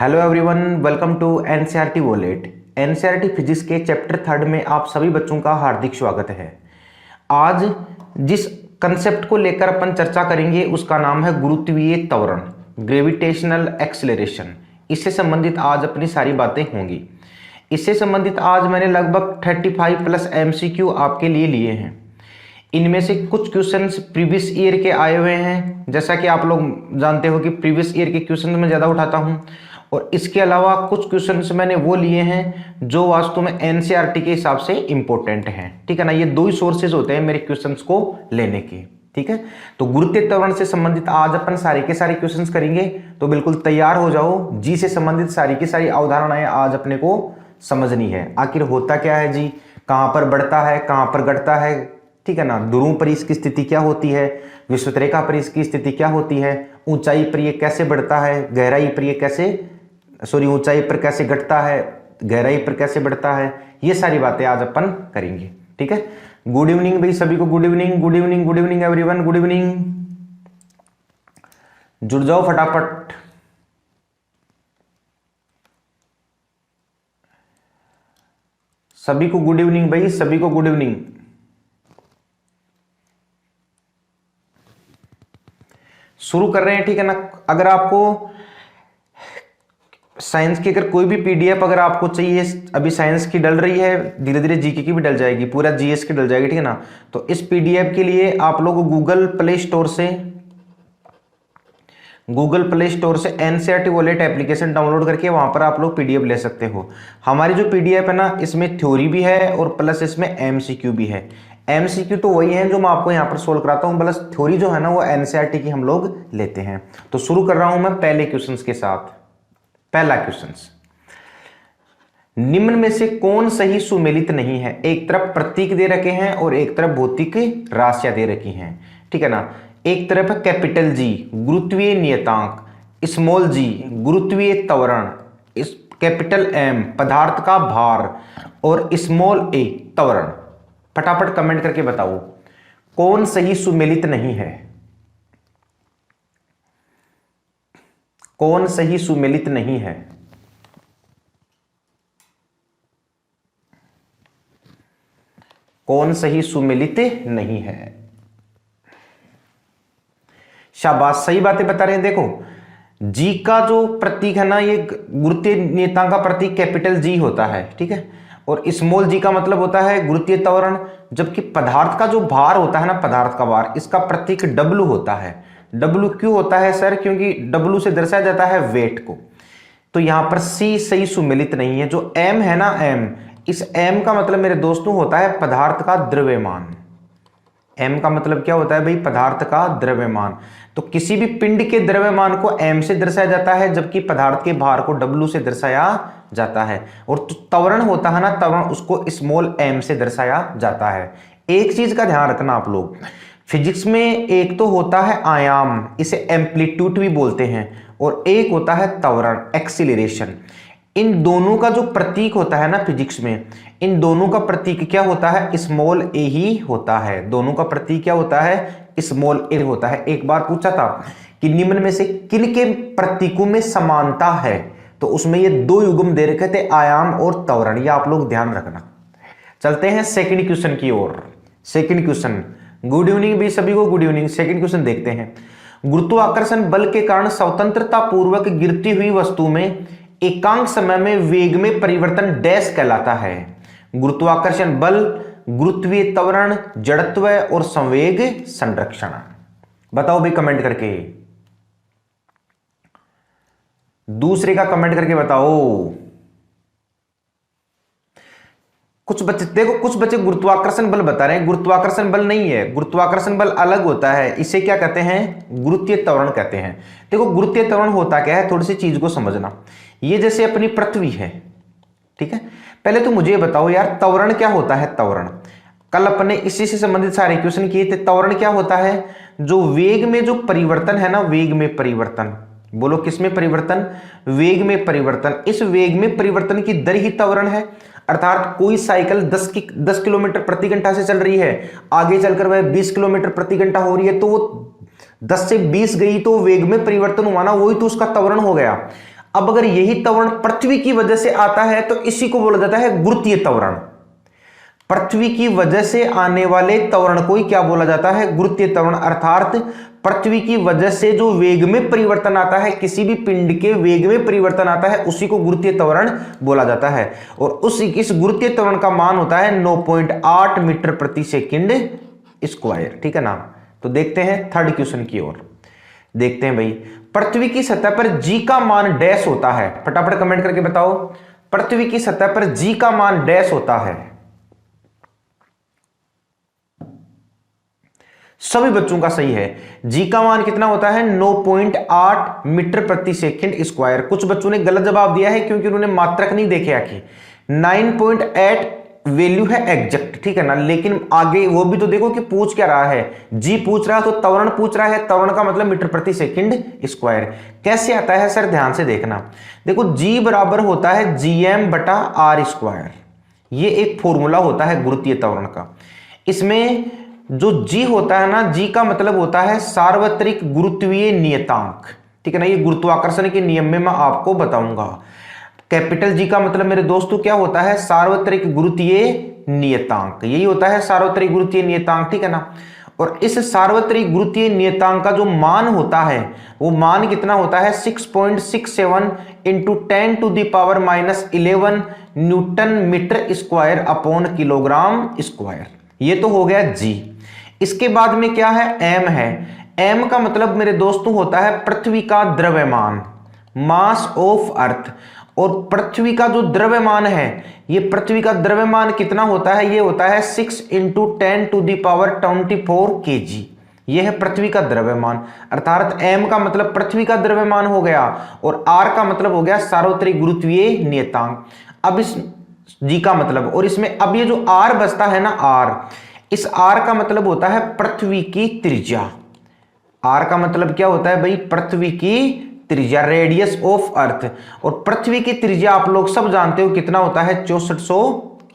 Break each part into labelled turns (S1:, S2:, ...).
S1: Hello everyone, welcome to NCERT wallet. NCERT physics के chapter 3 में आप सभी बच्चों का हार्दिक स्वागत है। आज जिस कंसेप्ट को लेकर अपन चर्चा करेंगे उसका नाम है गुरुत्वीय त्वरण, ग्रेविटेशनल एक्सेलरेशन। इससे संबंधित आज अपनी सारी बातें होंगी। इससे संबंधित आज मैंने लगभग 35 प्लस एमसीक्यू आपके लिए लिए हैं। इनमें से कुछ क्वेश्चंस प्रीवियस ईयर के आए हुए हैं, जैसा कि आप लोग जानते हो कि प्रीवियस ईयर के क्वेश्चन मैं ज़्यादा उठाता हूं। और इसके अलावा कुछ क्वेश्चंस मैंने वो लिए हैं जो वास्तव में एनसीईआरटी के हिसाब से इंपॉर्टेंट हैं। ठीक है ना, ये दो ही सोर्सेज होते हैं मेरे क्वेश्चंस को लेने के। ठीक है, तो गुरुत्वीय त्वरण से संबंधित आज अपन सारे के सारे क्वेश्चंस करेंगे, तो बिल्कुल तैयार हो जाओ। जी से संबंधित सारी की सारी अवधारणाएं आज अपने को समझनी है। आखिर होता क्या है जी, कहां पर बढ़ता है, कहां पर घटता है। ठीक है ना, ध्रुवों पर इसकी स्थिति क्या होती है, विषुवत पर इसकी स्थिति क्या होती है, ऊंचाई पर ये कैसे बढ़ता है, गहराई पर ये कैसे ऊंचाई पर कैसे घटता है, गहराई पर कैसे बढ़ता है, ये सारी बातें आज अपन करेंगे। ठीक है, गुड इवनिंग भाई सभी को, good evening, good evening, good evening everyone, good evening. जुड़ जाओ फटाफट। सभी को गुड इवनिंग भाई, सभी को गुड इवनिंग। शुरू कर रहे हैं। ठीक है ना, अगर आपको साइंस की अगर कोई भी पीडीएफ अगर आपको चाहिए, अभी साइंस की डल रही है, धीरे धीरे जीके की भी डल जाएगी, पूरा जीएस की डल जाएगी। ठीक है ना, तो इस पीडीएफ के लिए आप लोग गूगल प्ले स्टोर से एनसीईआरटी वॉलेट एप्लीकेशन डाउनलोड करके वहां पर आप लोग पीडीएफ ले सकते हो। हमारी जो पीडीएफ है ना, इसमें थ्योरी भी है और प्लस इसमें एमसीक्यू भी है। एमसीक्यू तो वही है जो मैं आपको यहाँ पर सोल्व कराता हूँ, प्लस थ्योरी जो है ना वो एनसीईआरटी की हम लोग लेते हैं। तो शुरू कर रहा हूं मैं पहले क्वेश्चन के साथ। पहला क्वेश्चन, निम्न में से कौन सही सुमेलित नहीं है। एक तरफ प्रतीक दे रखे हैं और एक तरफ भौतिक राशियां दे रखी हैं। ठीक है ना, एक तरफ है कैपिटल जी गुरुत्वीय नियतांक, स्मॉल जी गुरुत्वीय त्वरण, कैपिटल एम पदार्थ का भार और स्मॉल ए त्वरण। फटाफट कमेंट करके बताओ कौन सही सुमेलित नहीं है, कौन सही सुमेलित नहीं है। कौन सही सुमेलित नहीं है। शाबाश, सही बातें बता रहे हैं। देखो, जी का जो प्रतीक है ना, ये गुरुत्वीय नियतांक का प्रतीक कैपिटल जी होता है। ठीक है, और स्मॉल जी का मतलब होता है गुरुत्वीय त्वरण, जबकि पदार्थ का जो भार होता है ना, पदार्थ का भार, इसका प्रतीक डब्ल्यू होता है। डब्ल्यू क्यों होता है सर? क्योंकि डब्ल्यू से दर्शाया जाता है वेट को। तो यहां पर सी सही सुमेलित नहीं है। जो एम है ना, एम, इस एम का मतलब मेरे दोस्तों होता है पदार्थ का द्रव्यमान। एम का मतलब क्या होता है भाई? पदार्थ का द्रव्यमान। तो किसी भी पिंड के द्रव्यमान को एम से दर्शाया जाता है, जबकि पदार्थ के भार को डब्ल्यू से दर्शाया जाता है। और त्वरण होता है ना, त्वरण, उसको स्मॉल एम से दर्शाया जाता है। एक चीज का ध्यान रखना आप लोग, फिजिक्स में एक तो होता है आयाम, इसे एम्पलीट्यूड भी बोलते हैं, और एक होता है त्वरण, एक्सीलरेशन। इन दोनों का जो प्रतीक होता है ना फिजिक्स में, इन दोनों का प्रतीक क्या होता है? स्मॉल ए ही होता है। दोनों का प्रतीक क्या होता है? स्मॉल ए होता है। एक बार पूछा था कि निम्न में से किन के प्रतीकों में समानता है, तो उसमें ये दो युग्म दे रखे थे, आयाम और त्वरण। ये आप लोग ध्यान रखना। चलते हैं सेकंड क्वेश्चन की ओर। सेकंड क्वेश्चन, गुड इवनिंग भी सभी को, गुड इवनिंग। सेकंड क्वेश्चन देखते हैं। गुरुत्वाकर्षण बल के कारण स्वतंत्रता पूर्वक गिरती हुई वस्तु में एकांक समय में वेग में परिवर्तन डैश कहलाता है। गुरुत्वाकर्षण बल, गुरुत्वीय त्वरण, जड़त्व और संवेग संरक्षण। बताओ भाई कमेंट करके, दूसरे का कमेंट करके बताओ। कुछ बच्चे देखो, कुछ बच्चे गुरुत्वाकर्षण बल बता रहे हैं। गुरुत्वाकर्षण बल नहीं है, गुरुत्वाकर्षण बल अलग होता है। इसे क्या कहते हैं? गुरुत्वीय त्वरण कहते हैं। देखो, गुरुत्वीय त्वरण होता क्या है, थोड़ी सी चीज को समझना। ये जैसे अपनी पृथ्वी है, ठीक है। पहले तो मुझे बताओ यार, त्वरण क्या होता है? त्वरण कल अपने इसी से संबंधित सारे क्वेश्चन किए थे। त्वरण क्या होता है? जो वेग में जो परिवर्तन है ना, वेग में परिवर्तन। बोलो किस में परिवर्तन? वेग में परिवर्तन। इस वेग में परिवर्तन की दर ही त्वरण है। अर्थात कोई साइकिल 10 किलोमीटर प्रति घंटा से चल रही है, आगे चलकर वह 20 किलोमीटर प्रति घंटा हो रही है, तो वो 10 से 20 गई तो वेग में परिवर्तन हुआ ना, वही तो उसका त्वरण हो गया। अब अगर यही त्वरण पृथ्वी की वजह से आता है तो इसी को बोला जाता है गुरुत्वीय त्वरण। पृथ्वी की वजह से आने वाले त्वरण को ही क्या बोला जाता है? गुरुत्वीय त्वरण। अर्थात पृथ्वी की वजह से जो वेग में परिवर्तन आता है, किसी भी पिंड के वेग में परिवर्तन आता है, उसी को गुरुत्वीय त्वरण बोला जाता है। और इस गुरुत्वीय त्वरण का मान होता है 9.8 मीटर प्रति सेकंड स्क्वायर। ठीक है ना। तो देखते हैं थर्ड क्वेश्चन की ओर। देखते हैं भाई, पृथ्वी की सतह पर जी का मान डैश होता है। फटाफट कमेंट करके बताओ, पृथ्वी की सतह पर जी का मान डैश होता है। सभी बच्चों का सही है। जी का मान कितना होता है? 9.8 मीटर प्रति सेकंड स्क्वायर। कुछ बच्चों ने गलत जवाब दिया है क्योंकि उन्होंने मात्रक नहीं देखे आखिर। 9.8 वैल्यू है एग्जैक्ट, ठीक है ना। लेकिन आगे वो भी तो देखो कि पूछ क्या रहा है। जी पूछ रहा है तो त्वरण पूछ रहा है, त्वरण का मतलब मीटर प्रति सेकंड स्क्वायर। कैसे आता है सर? ध्यान से देखना। देखो जी बराबर होता है gm/r²। ये एक फॉर्मूला होता है गुरुत्वीय त्वरण का। इसमें जो जी होता है ना, जी का मतलब होता है सार्वत्रिक गुरुत्वीय नियतांक। ठीक है ना। ये गुरुत्वाकर्षण के नियम में मैं आपको बताऊंगा। कैपिटल जी का मतलब मेरे दोस्तों क्या होता है? सार्वत्रिक गुरुत्वीय नियतांक। यही होता है सार्वत्रिक गुरुत्वीय नियतांक। ठीक है ना। और इस सार्वत्रिक गुरुत्वीय नियतांक का जो मान होता है, वो मान कितना होता है? 6.67 × 10⁻11 newton metre square upon kilogram square. ये तो हो गया जी। इसके बाद में क्या है? एम है। एम का मतलब मेरे दोस्तों होता है पृथ्वी का द्रव्यमान, मास ऑफ अर्थ। और पृथ्वी का जो द्रव्यमान है, ये पृथ्वी का द्रव्यमान कितना होता है? ये होता है 6 × 10⁻24 kg। यह है पृथ्वी का द्रव्यमान। अर्थात m का मतलब पृथ्वी का द्रव्यमान हो गया और r का मतलब हो गया सार्वत्रिक गुरुत्वीय नियतांक। अब इस g का मतलब, और इसमें अब ये जो r बचता है ना r, इस r का मतलब होता है पृथ्वी की त्रिज्या। r का मतलब क्या होता है भाई? पृथ्वी की त्रिज्या, रेडियस ऑफ अर्थ। और पृथ्वी की त्रिज्या आप लोग सब जानते हो कितना होता है? 6400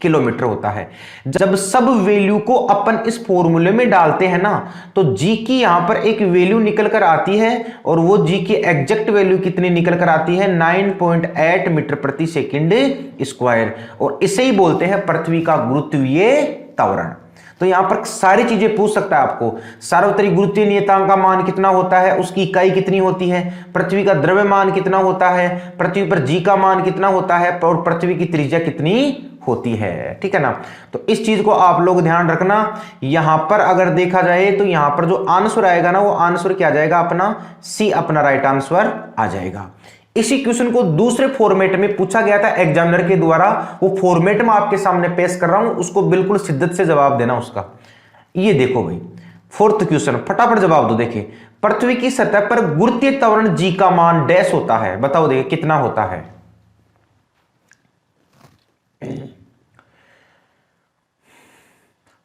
S1: किलोमीटर होता है। जब सब वैल्यू को अपन इस फॉर्मूले में डालते हैं ना, तो जी की यहां पर एक वैल्यू निकल कर आती है। और वो जी की एग्जैक्ट वैल्यू कितनी निकल कर आती है? 9.8 मीटर प्रति सेकंड स्क्वायर। और इसे ही बोलते हैं पृथ्वी का गुरुत्वीय त्वरण। तो यहां पर सारी चीजें पूछ सकता है आपको। सार्वत्रिक गुरुत्वीय नियतांक का मान कितना होता है? उसकी इकाई कितनी होती है? पृथ्वी का द्रव्यमान कितना होता है? पृथ्वी पर जी का मान कितना होता है? और पृथ्वी की त्रिज्या कितनी होती है? ठीक है ना। तो इस चीज को आप लोग ध्यान रखना। यहां पर अगर देखा जाए तो यहां पर जो आंसर आएगा ना, वो आंसर क्या आ जाएगा? अपना सी, अपना राइट आंसर आ जाएगा। इसी क्वेश्चन को दूसरे फॉर्मेट में पूछा गया था एग्जामिनर के द्वारा। वो फॉर्मेट में आपके सामने पेश कर रहा हूं, उसको बिल्कुल शिद्दत से जवाब देना उसका। ये देखो भाई, फोर्थ क्वेश्चन, फटाफट जवाब दो। देखिए, पृथ्वी की सतह पर गुरुत्वीय त्वरण जी का मान डैश होता है। बताओ देखिए कितना होता है?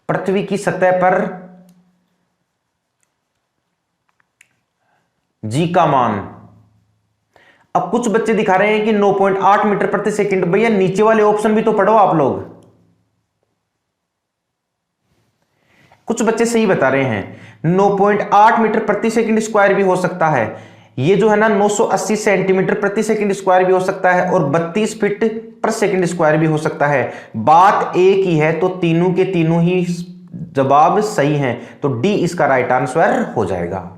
S1: पृथ्वी की सतह पर जी का मान। अब कुछ बच्चे दिखा रहे हैं कि 9.8 मीटर प्रति सेकंड। भैया नीचे वाले ऑप्शन भी तो पढ़ो आप लोग। कुछ बच्चे सही बता रहे हैं। 9.8 मीटर प्रति सेकंड स्क्वायर भी हो सकता है। ये जो है ना 980 सेंटीमीटर प्रति सेकंड स्क्वायर भी हो सकता है। और 32 फीट पर सेकंड स्क्वायर भी हो सकता है। बात एक ही है, तो तीनों के तीनों ही जवाब सही हैं। तो डी इसका राइट आंसर हो जाएगा।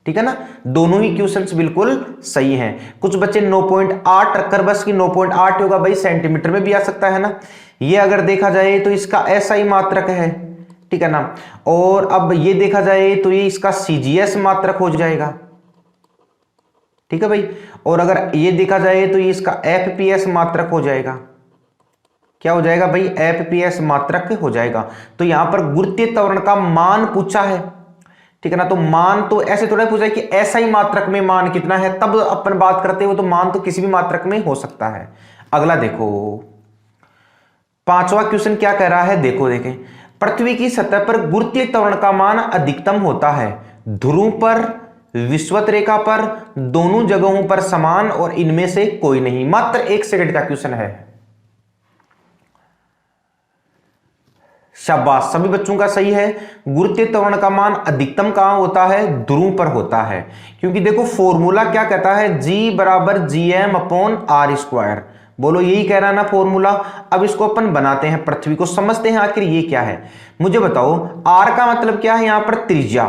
S1: ठीक है ना। दोनों ही क्वेश्चंस बिल्कुल सही हैं। कुछ बच्चे 9.8 रखकर बस कि 9.8 होगा भाई, सेंटीमीटर में भी आ सकता है ना। ये अगर देखा जाए तो इसका एसआई मात्रक है। ठीक है ना। और अब ये देखा जाए तो ये इसका सीजीएस मात्रक हो जाएगा। ठीक है भाई। और अगर ये देखा जाए तो ये इसका एफपीएस मात्रक हो जाएगा। क्या हो जाएगा भाई? एफपीएस मात्रक हो जाएगा। तो यहां पर गुरुत्वीय त्वरण का मान पूछा है। ठीक है ना। तो मान तो ऐसे थोड़ा पूछा है कि ऐसा ही मात्रक में मान कितना है, तब अपन बात करते हो। तो मान तो किसी भी मात्रक में हो सकता है। अगला देखो, पांचवा क्वेश्चन क्या कह रहा है? देखो देखें, पृथ्वी की सतह पर गुरुत्वीय त्वरण का मान अधिकतम होता है ध्रुव पर, विषुवत रेखा पर, दोनों जगहों पर समान, और इनमें से कोई नहीं। मात्र 1 सेकंड का क्वेश्चन है। शाबाश, सभी बच्चों का सही है। गुरुत्वीय त्वरण का मान अधिकतम कहां होता है? ध्रुव पर होता है। क्योंकि देखो फॉर्मूला क्या कहता है, G बराबर GM/r²। बोलो यही कह रहा है ना फॉर्मूला। अब इसको अपन बनाते हैं, पृथ्वी को समझते हैं आखिर ये क्या है। मुझे बताओ r का मतलब क्या है यहां पर? त्रिज्या,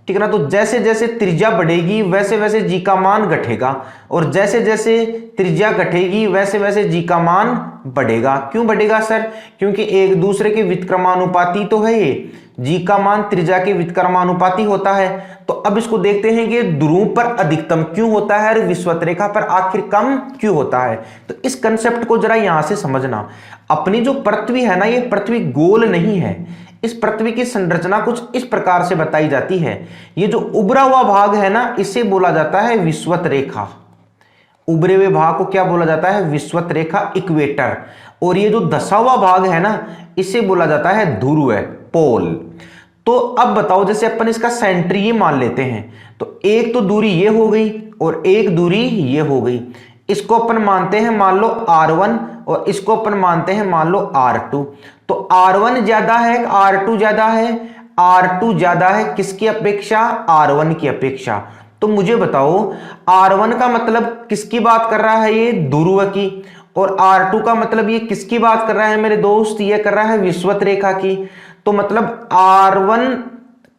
S1: ठीक है ना। तो जैसे जैसे त्रिज्या बढ़ेगी वैसे वैसे जी का मान घटेगा, और जैसे जैसे त्रिज्या घटेगी वैसे वैसे जी का मान बढ़ेगा। क्यों बढ़ेगा सर? क्योंकि एक दूसरे के व्युत्क्रमानुपाती तो है ये, जी का मान त्रिज्या के व्युत्क्रमानुपाती होता है। तो अब इसको देखते हैं कि ध्रुव पर अधिकतम क्यों होता है और विषुवत रेखा पर आखिर कम क्यों होता है। तो इस कंसेप्ट को जरा यहां से समझना। अपनी जो पृथ्वी है ना, ये पृथ्वी गोल नहीं है। इस पृथ्वी की संरचना कुछ इस प्रकार से बताई जाती है। ये जो उभरा हुआ भाग है ना, इसे बोला जाता है विषुवत रेखा। उभरे हुए भाग को क्या बोला जाता है? विषुवत रेखा, इक्वेटर। और ये जो धसा हुआ भाग है ना, इसे बोला जाता है ध्रुव, पोल। तो अब बताओ, जैसे अपन इसका सेंटर ये मान लेते हैं, तो एक तो दूरी ये हो गई और एक दूरी ये हो गई। इसको अपन मानते हैं मान लो r1 और इसको अपन मानते हैं मान लो r2। तो r1 ज्यादा है, r2 ज्यादा है? r2 ज्यादा है किसकी अपेक्षा? r1 की अपेक्षा। तो मुझे बताओ r1 का मतलब किसकी बात कर रहा है? ये ध्रुव की। और r2 का मतलब ये किसकी बात कर रहा है मेरे दोस्त? ये कर रहा है विषुवत रेखा की। तो मतलब r1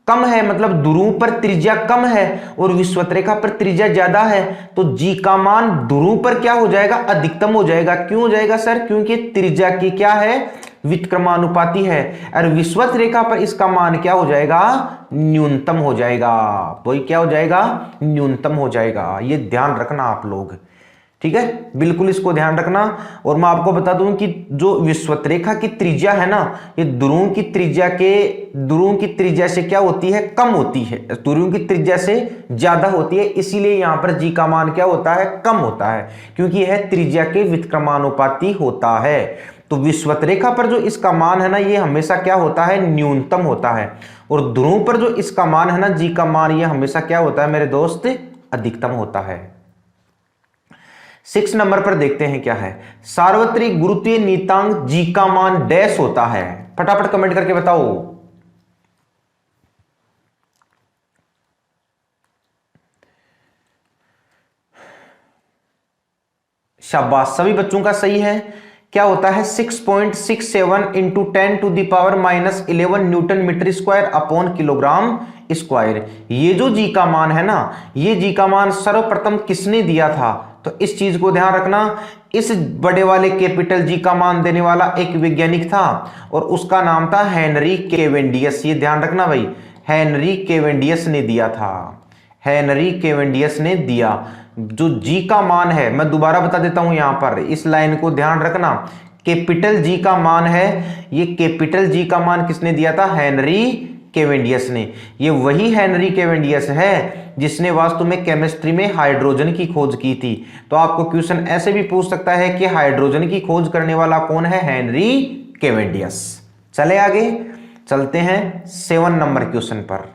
S1: कम है, मतलब ध्रुव पर त्रिज्या कम है और विषुवत रेखा पर त्रिज्या ज्यादा है। तो जी का मान ध्रुव पर क्या हो जाएगा? अधिकतम हो जाएगा। क्यों हो जाएगा सर? क्योंकि त्रिज्या की क्या है? व्युत्क्रमानुपाती है। और विषुवत रेखा पर इसका मान क्या हो जाएगा? न्यूनतम हो जाएगा। वही क्या हो जाएगा? न्यूनतम हो जाएगा। ये ध्यान रखना आप लोग, ठीक है, बिल्कुल इसको ध्यान रखना। और मैं आपको बता दूं कि जो विषुवत रेखा की त्रिज्या है ना, ये ध्रुव की त्रिज्या से क्या होती है? कम होती है। ध्रुव की त्रिज्या से ज्यादा होती है, इसीलिए यहां पर जी का मान क्या होता है? कम होता है, क्योंकि यह त्रिज्या के व्युत्क्रमानुपाती होता है। तो विषुवत रेखा पर जो इसका मान है ना, ये हमेशा क्या होता है? न्यूनतम होता है। और ध्रुव पर जो इसका मान है ना, जी का मान, ये हमेशा क्या होता है मेरे दोस्त? अधिकतम होता है। 6 नंबर पर देखते हैं क्या है। सार्वत्रिक गुरुत्वीय नियतांक जी का मान डैश होता है। फटाफट कमेंट करके बताओ। शाबाश, सभी बच्चों का सही है। क्या होता है? 6.67 into 10⁻⁻11 newton metre square upon kilogram square. ये जो जी का मान है ना, ये जी का मान सर्वप्रथम किसने दिया था? तो इस चीज को ध्यान रखना। इस बड़े वाले कैपिटल जी का मान देने वाला एक वैज्ञानिक था और उसका नाम था हेनरी केवेंडियस। ये ध्यान रखना भाई, हेनरी केवेंडियस ने दिया था। हेनरी केवेंडियस ने दिया। जो जी का मान है, मैं दोबारा बता देता हूं, यहां पर इस लाइन को ध्यान रखना। कैपिटल जी का मान है, ये कैपिटल जी का मान किसने दिया था? हेनरी केवेंडियस ने। ये वही हेनरी केवेंडियस है जिसने वास्तव में केमिस्ट्री में हाइड्रोजन की खोज की थी। तो आपको क्वेश्चन ऐसे भी पूछ सकता है कि हाइड्रोजन की खोज करने वाला कौन है? हेनरी केवेंडियस। चले आगे चलते हैं 7 नंबर क्वेश्चन पर।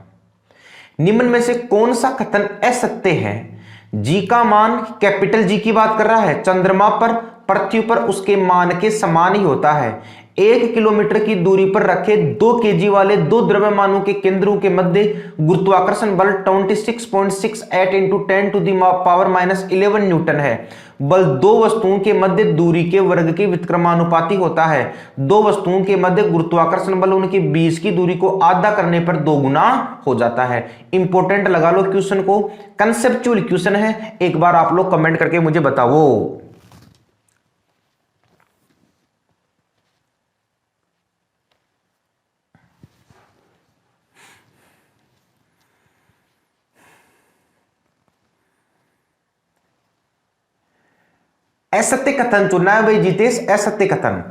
S1: निम्न में से कौन सा कथन असत्य है? जी का मान, कैपिटल जी की बात कर रहा है, चंद्रमा पर, पृथ्वी पर उसके मान के समान ही होता है। 1 किलोमीटर की दूरी पर रखे 2 kg वाले दो द्रव्यमानों के केंद्रों के मध्य गुरुत्वाकर्षण बल 26.68 इंटू 10⁻⁻11 न्यूटन है। बल दो वस्तुओं के मध्य दूरी के वर्ग के व्युत्क्रमानुपाती होता है। दो वस्तुओं के मध्य गुरुत्वाकर्षण बल उनके बीच की दूरी को आधा करने पर 2 गुना हो जाता है। इंपॉर्टेंट लगा लो क्वेश्चन को, कंसेप्चुअल क्वेश्चन है। एक बार आप लोग कमेंट करके मुझे बताओ। असत्य कथन चुनना है भाई जितेश, असत्य कथन।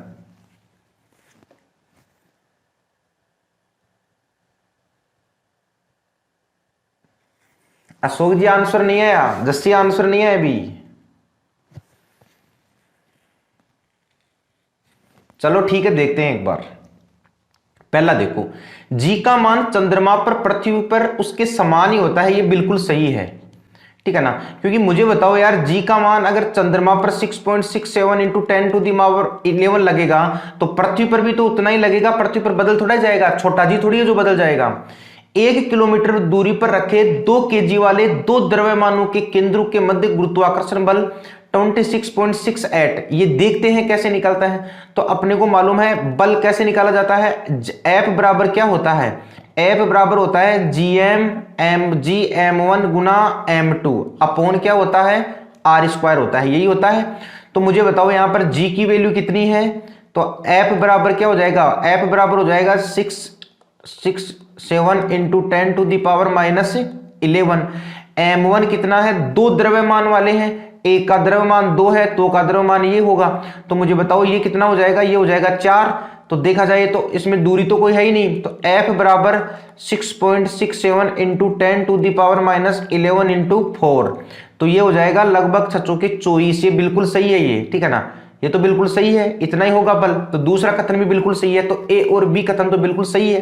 S1: अशोक जी आंसर नहीं आया, जस्सी आंसर नहीं है अभी। चलो ठीक है, देखते हैं एक बार। पहला देखो, जी का मान चंद्रमा पर, पृथ्वी पर उसके समान ही होता है, ये बिल्कुल सही है। ठीक है ना। क्योंकि मुझे बताओ यार, जी का मान अगर चंद्रमा पर 6.67 इंटू 10⁻11 लगेगा तो पृथ्वी पर भी तो उतना ही लगेगा। पृथ्वी पर बदल थोड़ा जाएगा, छोटा जी थोड़ी है जो बदल जाएगा। 1 किलोमीटर दूरी पर रखे 2 केजी वाले 2 द्रव्यमानों के केंद्रों के मध्य गुरुत्वाकर्षण बल 26.68। ये देखते हैं कैसे निकलता है। तो अपने को मालूम है बल कैसे निकाला जाता है। F बराबर क्या होता है, F बराबर होता है GM1 गुना M2 अपॉन क्या होता है, R² होता है, यही होता है। तो मुझे बताओ यहां पर G की वैल्यू कितनी है, तो F बराबर क्या हो जाएगा, F बराबर हो जाएगा 667 इंटू 10⁻11। M1 कितना है, 2 द्रव्यमान वाले हैं, एक का द्रव्यमान 2 है, तो का द्रव्यमान ये होगा। तो मुझे बताओ ये कितना हो जाएगा, ये हो जाएगा 4। तो देखा जाए तो इसमें दूरी तो कोई है ही नहीं, तो F बराबर 6.67 इंटू 10⁻11 इंटू 4, तो ये हो जाएगा लगभग 624। ये बिल्कुल सही है ये, ठीक है ना, ये तो बिल्कुल सही है, इतना ही होगा बल। तो दूसरा कथन भी बिल्कुल सही है, तो ए और बी कथन तो बिल्कुल सही है।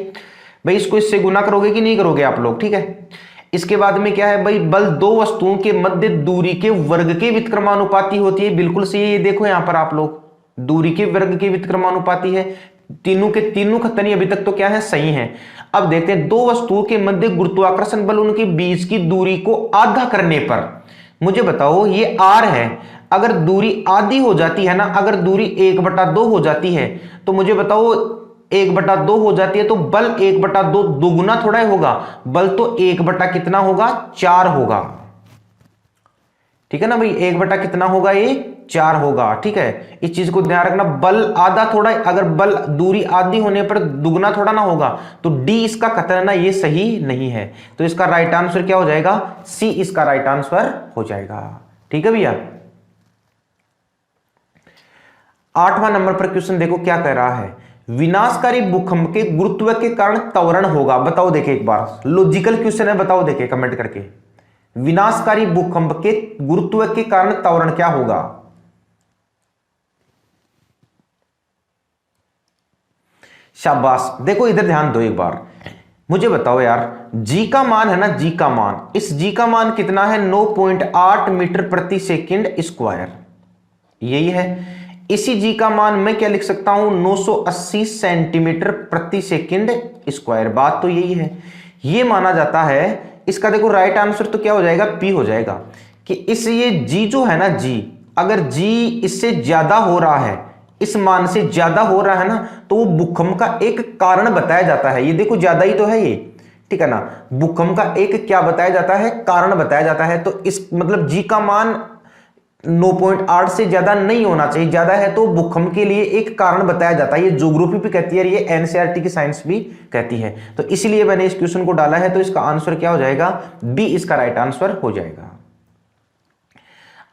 S1: भाई इसको इससे गुना करोगे कि नहीं करोगे आप लोग, ठीक है। इसके बाद में क्या है भाई, बल 2 वस्तुओं के मध्य दूरी के वर्ग के व्युत्क्रमानुपाती होती है, बिल्कुल सही है। ये देखो यहां पर आप लोग, दूरी के वर्ग के व्युत्क्रमानुपाती है। तीनों के तीनों कथन अभी तक तो क्या है, सही है। अब देखते हैं 2 वस्तुओं के मध्य गुरुत्वाकर्षण बल उनके बीच की दूरी को आधा करने पर, मुझे बताओ ये r है, अगर दूरी आधी हो जाती है ना, अगर दूरी 1/2 हो जाती है, तो मुझे बताओ 1/2 हो जाती है तो बल 1/2 दोगुना थोड़ा ही होगा, बल तो 1 कितना होगा, 4 होगा, ठीक है ना भाई। 1 कितना होगा, ये 4 होगा, ठीक है। इस चीज को ध्यान रखना, बल आधा थोड़ा, अगर बल दूरी आधी होने पर दुगना थोड़ा ना होगा, तो डी इसका कथन है ना, ये सही नहीं है। तो इसका राइट आंसर क्या हो जाएगा, सी इसका राइट आंसर हो जाएगा, ठीक है भैया। 8वां नंबर पर क्वेश्चन देखो क्या कह रहा है, विनाशकारी भूकंप के गुरुत्व के कारण त्वरण होगा। बताओ देखे एक बार, लॉजिकल क्वेश्चन है, बताओ देखे कमेंट करके, विनाशकारी भूकंप के गुरुत्व के कारण त्वरण क्या होगा। शाबाश, देखो इधर ध्यान दो एक बार, मुझे बताओ यार, जी का मान है ना, जी का मान, इस जी का मान कितना है, 9.8 मीटर प्रति सेकंड स्क्वायर, यही है। इसी जी का मान मैं क्या लिख सकता हूं, 980 सेंटीमीटर प्रति सेकंड स्क्वायर, बात तो यही है। ये माना जाता है, इसका देखो राइट आंसर तो क्या हो जाएगा, पी हो जाएगा, कि इस ये जी जो है ना, जी अगर जी इससे ज्यादा हो रहा है, इस मान से ज्यादा हो रहा है ना, तो वो भूकंप का एक कारण बताया जाता है। ये देखो ज्यादा ही तो है ये, ठीक है ना, भूकंप का एक क्या बताया जाता है, कारण बताया जाता है। तो इस मतलब जी का मान 9.8 से ज्यादा नहीं होना चाहिए, ज्यादा है तो भूकंप के लिए एक कारण बताया जाता है। ये ज्योग्राफी भी कहती है, ये एनसीईआरटी की साइंस भी कहती है, तो इसलिए मैंने इस क्वेश्चन को डाला है। तो इसका आंसर क्या हो जाएगा, बी इसका राइट आंसर हो जाएगा।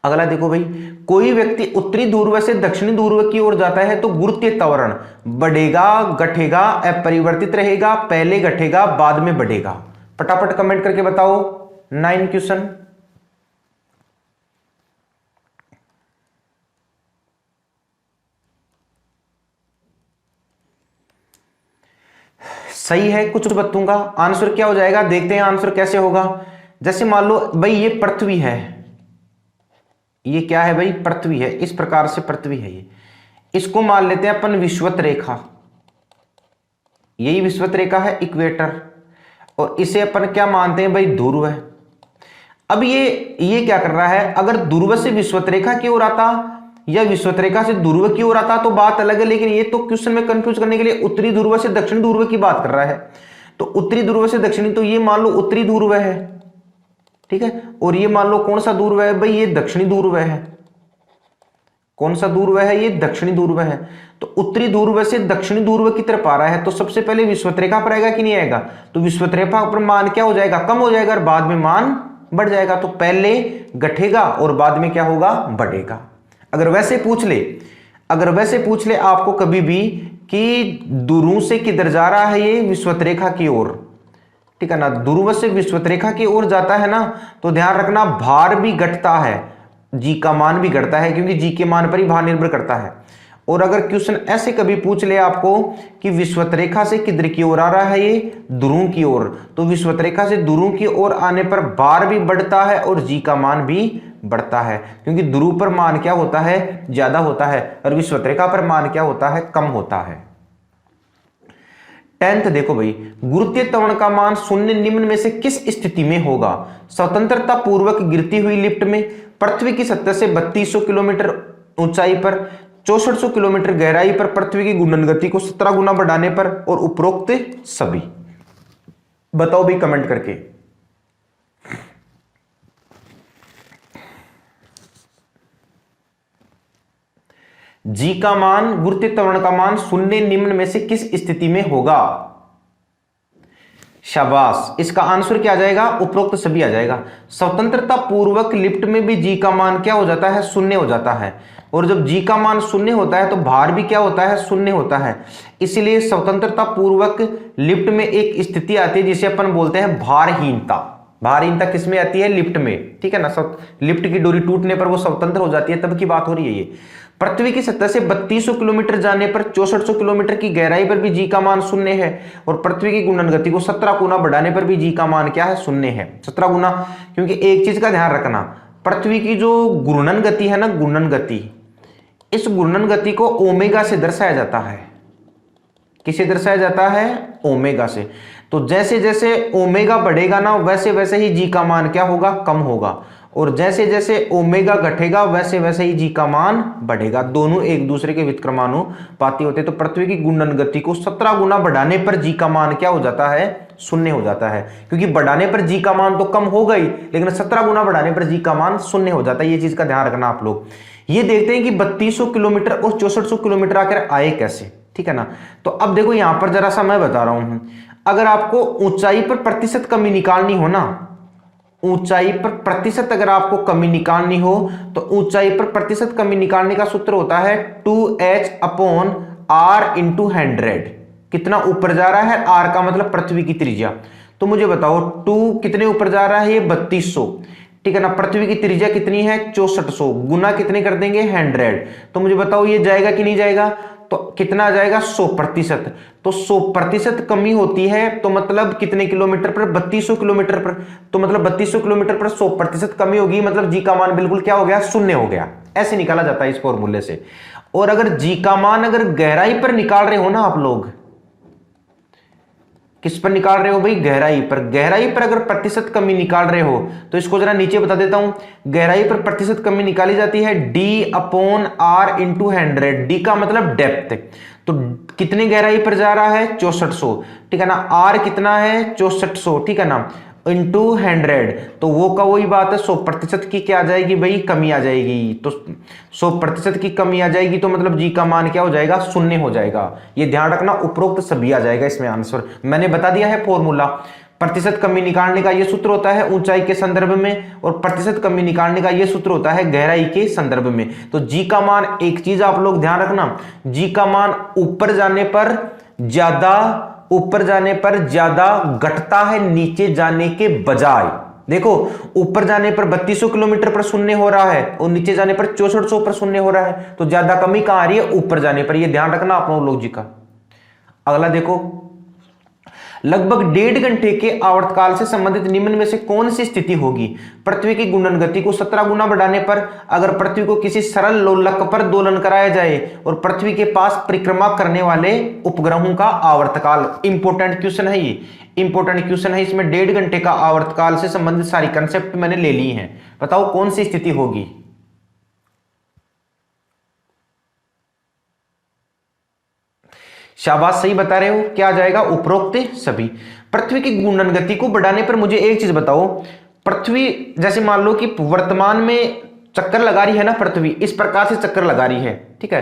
S1: अगला देखो भाई, कोई व्यक्ति उत्तरी ध्रुव से दक्षिणी ध्रुव की ओर जाता है तो गुरुत्वीय त्वरण बढ़ेगा, घटेगा, अपरिवर्तित रहेगा, पहले घटेगा बाद में बढ़ेगा। फटाफट कमेंट करके बताओ 9 क्वेश्चन। सही है, कुछ बतूंगा, आंसर क्या हो जाएगा, देखते हैं आंसर कैसे होगा। जैसे मान लो भाई ये पृथ्वी है, ये क्या है भाई, पृथ्वी है, इस प्रकार से पृथ्वी है ये, इसको मान लेते हैं अपन विषुवत रेखा, यही विषुवत रेखा है, इक्वेटर, और इसे अपन क्या मानते हैं भाई, ध्रुव है। अब ये क्या कर रहा है, अगर ध्रुव से विषुवत रेखा की ओर आता या विषुवत रेखा से ध्रुव की ओर आता तो बात अलग है, लेकिन ये तो क्वेश्चन में कंफ्यूज करने के लिए उत्तरी ध्रुव से दक्षिणी ध्रुव की बात कर रहा है। तो उत्तरी ध्रुव से दक्षिणी, तो ये मान लो उत्तरी ध्रुव है, ठीक है, और ये मान लो कौन सा ध्रुव है भाई, ये दक्षिणी ध्रुव है। कौन सा ध्रुव है, ये दक्षिणी ध्रुव है। तो उत्तरी ध्रुव से दक्षिणी ध्रुव की तरफ आ रहा है, तो सबसे पहले विषुवत रेखा पर आएगा कि नहीं आएगा, तो विषुवत रेखा पर मान क्या हो जाएगा, कम हो जाएगा, और बाद में मान बढ़ जाएगा। तो पहले घटेगा और बाद में क्या होगा, बढ़ेगा। अगर वैसे पूछ ले आपको कभी भी कि ध्रुव से किधर जा रहा है, ये विषुवत रेखा की ओर, ठीक है ना, ध्रुव से विषुवत रेखा की ओर जाता है ना, तो ध्यान रखना भार भी घटता है, जी का मान भी घटता है, क्योंकि जी के मान पर ही भार निर्भर करता है। और अगर क्वेश्चन ऐसे कभी पूछ ले आपको कि विषुवत रेखा से किधर की ओर आ रहा है, ये ध्रुव की ओर, तो विषुवत रेखा से ध्रुव की ओर आने पर भार भी बढ़ता है और जी का मान भी बढ़ता है, क्योंकि ध्रुव पर मान क्या होता है, ज्यादा होता है, और विषुवत रेखा पर मान क्या होता है, कम होता है। 10th देखो भाई, गुरुत्वीय त्वरण का मान शून्य निम्न में से किस स्थिति में होगा? स्वतंत्रता पूर्वक गिरती हुई लिफ्ट में, पृथ्वी की सतह से 3200 किलोमीटर ऊंचाई पर, 6400 किलोमीटर गहराई पर, पृथ्वी की घूर्णन गति को 17 गुना बढ़ाने पर, और उपरोक्त सभी। बताओ भाई कमेंट करके। जी का मान, गुरुत्वीय त्वरण का मान शून्य निम्न में से किस स्थिति में होगा? शाबाश, इसका आंसर क्या आ जाएगा? उपरोक्त सभी आ जाएगा। स्वतंत्रता पूर्वक लिफ्ट में भी जी का मान क्या हो जाता है? शून्य हो जाता है। और जब जी का मान शून्य होता है तो भार भी क्या होता है? शून्य होता है। इसलिए स्वतंत्रता पूर्वक लिफ्ट में एक स्थिति आती है जिसे अपन बोलते हैं भारहीनता। भारहीनता किसमें आती है? लिफ्ट में, ठीक है ना। लिफ्ट की डोरी टूटने पर वो स्वतंत्र हो जाती है, तब की बात हो रही है ये। पृथ्वी की सतह से 3200 किलोमीटर जाने पर 6400 किलोमीटर की गहराई पर भी जी का मान शून्य है, और पृथ्वी की घूर्णन गति को 17 गुना बढ़ाने पर भी जी का मान क्या है? शून्य है। 17 गुना, क्योंकि एक चीज का ध्यान रखना, पृथ्वी की जो घूर्णन गति है ना, घूर्णन गति, इस घूर्णन गति को ओमेगा से दर्शाया जाता है। किसे दर्शाया जाता है? ओमेगा से। तो जैसे जैसे ओमेगा बढ़ेगा ना, वैसे वैसे ही जी का मान क्या होगा? कम होगा। और जैसे जैसे ओमेगा घटेगा वैसे वैसे ही जी का मान बढ़ेगा। दोनों एक दूसरे के व्युत्क्रमानुपाती होते हैं। तो पृथ्वी की घूर्णन गति को 17 गुना बढ़ाने पर जी का मान क्या हो जाता है? शून्य हो जाता है। क्योंकि बढ़ाने पर जी का मान तो कम हो गई, लेकिन 17 गुना बढ़ाने पर जी का मान शून्य हो जाता है। ये चीज का ध्यान रखना आप लोग। ये देखते हैं कि 3200 किलोमीटर और 6400 किलोमीटर आकर आए कैसे, ठीक है ना। तो अब देखो यहां पर जरा सा मैं बता रहा हूं, अगर आपको ऊंचाई पर प्रतिशत कमी निकालनी हो ना, ऊंचाई पर प्रतिशत अगर आपको कमी निकालनी हो, तो ऊंचाई पर प्रतिशत कमी निकालने का सूत्र होता है 2h अपॉन r इंटू 100। कितना ऊपर जा रहा है? r का मतलब पृथ्वी की त्रिज्या। तो मुझे बताओ 2 कितने ऊपर जा रहा है? ये 3200, ठीक है ना। पृथ्वी की त्रिज्या कितनी है? 6400, गुना कितने कर देंगे? 100। तो मुझे बताओ ये जाएगा कि नहीं जाएगा? तो कितना आ जाएगा? 100%। तो 100% कमी होती है, तो मतलब कितने किलोमीटर पर? 3200 किलोमीटर पर। तो मतलब 3200 किलोमीटर पर 100% कमी होगी, मतलब जी का मान बिल्कुल क्या हो गया? शून्य हो गया। ऐसे निकाला जाता है इस फॉर्मूले से। और अगर जी का मान अगर गहराई पर निकाल रहे हो ना आप लोग, किस पर निकाल रहे हो भाई? गहराई पर। गहराई पर अगर प्रतिशत कमी निकाल रहे हो तो इसको जरा नीचे बता देता हूं। गहराई पर प्रतिशत कमी निकाली जाती है d upon r into 100। D का मतलब डेप्थ। तो कितने गहराई पर जा रहा है? 6400, ठीक है ना। r कितना है? 6400, ठीक है ना, इंटू 100। तो वो का वही बात है, 100% की क्या आ जाएगी भाई? कमी आ जाएगी। तो 100% की कमी आ जाएगी, तो मतलब जी का मान क्या हो जाएगा? शून्य हो जाएगा। ये ध्यान रखना, उपरोक्त सभी आ जाएगा इसमें आंसर। मैंने बता दिया है फॉर्मूला। प्रतिशत कमी निकालने का ये सूत्र होता है ऊंचाई के संदर्भ में, और प्रतिशत कमी निकालने का ये सूत्र होता है गहराई के संदर्भ में। तो जी का मान, एक चीज आप लोग ध्यान रखना, जी का मान ऊपर जाने पर ज्यादा घटता है नीचे जाने के बजाय। देखो ऊपर जाने पर 3200 किलोमीटर पर शून्य हो रहा है, और नीचे जाने पर 6400 पर शून्य हो रहा है। तो ज्यादा कमी कहां आ रही है? ऊपर जाने पर। यह ध्यान रखना आप लोग जी का। अगला देखो, लगभग 1.5 घंटे के आवर्तकाल से संबंधित निम्न में से कौन सी स्थिति होगी? पृथ्वी की घूर्णन गति को 17 गुना बढ़ाने पर, अगर पृथ्वी को किसी सरल लोलक पर दोलन कराया जाए और पृथ्वी के पास परिक्रमा करने वाले उपग्रहों का आवर्तकाल। इंपॉर्टेंट क्वेश्चन है ये, इंपॉर्टेंट क्वेश्चन है। इसमें 1.5 घंटे का आवर्तकाल से संबंधित सारी कंसेप्ट मैंने ले ली है। बताओ कौन सी स्थिति होगी? शाबाश, सही बता रहे हो। क्या आ जाएगा? उपरोक्त सभी। पृथ्वी की घूर्णन गति को बढ़ाने पर मुझे एक चीज बताओ, पृथ्वी जैसे मान लो कि वर्तमान में चक्कर लगा रही है ना, पृथ्वी इस प्रकार से चक्कर लगा रही है, ठीक है।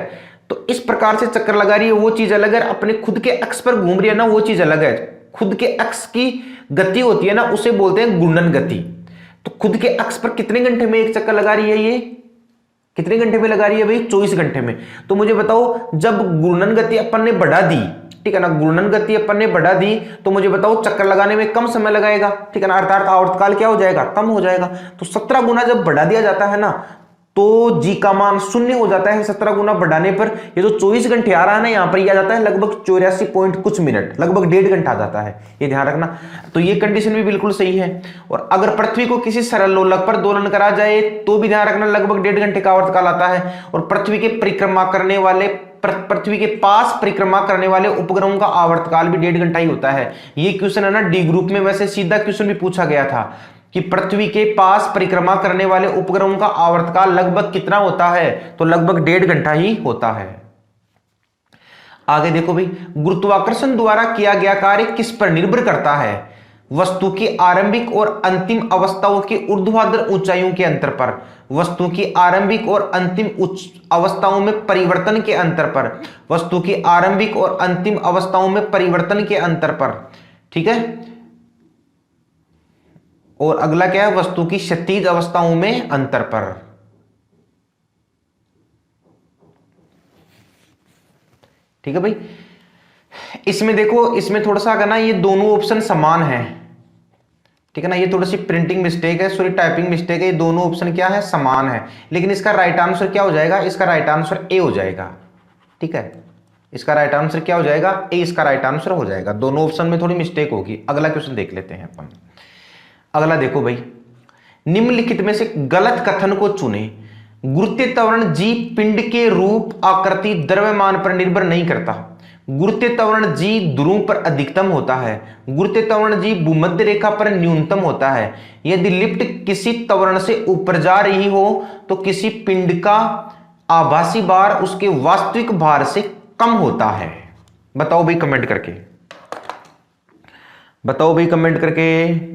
S1: तो इस प्रकार से चक्कर लगा रही है, वो चीज अलग है। अपने खुद के अक्ष पर घूम रही है ना, वो चीज अलग है। खुद के अक्ष की गति होती है ना, उसे बोलते हैं घूर्णन गति। तो खुद के अक्ष पर कितने घंटे में एक चक्कर लगा रही है? ये कितने घंटे में लगा रही है भाई? 24 घंटे में। तो मुझे बताओ, जब घूर्णन गति अपन ने बढ़ा दी, ठीक है ना, घूर्णन गति अपन ने बढ़ा दी, तो मुझे बताओ चक्कर लगाने में कम समय लगाएगा, ठीक है ना, अर्थात आवर्तकाल क्या हो जाएगा? कम हो जाएगा। तो 17 गुना जब बढ़ा दिया जाता है ना, तो जी का मान शून्य हो जाता है 17 गुना बढ़ाने पर। ये जो 24 घंटे आ रहा है ना, यहां पर ये आ जाता है लगभग 84 पॉइंट कुछ मिनट, लगभग 1.5 घंटा आ जाता है, ये ध्यान रखना। तो ये कंडीशन भी बिल्कुल सही है। और अगर पृथ्वी को किसी सरल लोलक पर दोलन करा जाए तो भी ध्यान रखना लगभग 1.5 घंटे का आवर्तकाल आता है। और पृथ्वी के परिक्रमा करने वाले, पृथ्वी के पास परिक्रमा करने वाले उपग्रहों का आवर्तकाल भी 1.5 घंटा ही होता है। ये क्वेश्चन है ना डी ग्रुप में वैसे सीधा क्वेश्चन भी पूछा गया था कि पृथ्वी के पास परिक्रमा करने वाले उपग्रहों का आवर्तकाल लगभग कितना होता है, तो लगभग 1.5 घंटा ही होता है। आगे देखो भाई, गुरुत्वाकर्षण द्वारा किया गया कार्य किस पर निर्भर करता है? वस्तु की आरंभिक और अंतिम अवस्थाओं की ऊर्ध्वाधर ऊंचाइयों के अंतर पर। वस्तु की आरंभिक और अंतिम अवस्थाओं में परिवर्तन के अंतर पर। वस्तु की आरंभिक और अंतिम अवस्थाओं में परिवर्तन के अंतर पर, ठीक है। और अगला क्या है? वस्तु की क्षैतिज अवस्थाओं में अंतर पर। ठीक है भाई। इसमें देखो, इसमें थोड़ा सा ना ये दोनों ऑप्शन समान है, ठीक है ना। ये थोड़ी सी प्रिंटिंग मिस्टेक है, सॉरी टाइपिंग मिस्टेक है। ये दोनों ऑप्शन क्या है? समान है। लेकिन इसका राइट आंसर क्या हो जाएगा? इसका राइट आंसर ए हो जाएगा, ठीक है। इसका राइट आंसर क्या हो जाएगा? ए इसका राइट आंसर हो जाएगा। दोनों ऑप्शन में थोड़ी मिस्टेक होगी। अगला क्वेश्चन देख लेते हैं अपन। अगला देखो भाई, निम्नलिखित में से गलत कथन को चुने। गुरुत्वीय त्वरण जी पिंड के रूप, आकृति, द्रव्यमान पर निर्भर नहीं करता। गुरुत्वीय त्वरण जी ध्रुव पर अधिकतम होता है। गुरुत्वीय त्वरण जी भूमध्य रेखा पर न्यूनतम होता है। यदि लिफ्ट किसी त्वरण से ऊपर जा रही हो तो किसी पिंड का आभासी भार उसके वास्तविक भार से कम होता है। बताओ भाई कमेंट करके, बताओ भाई कमेंट करके।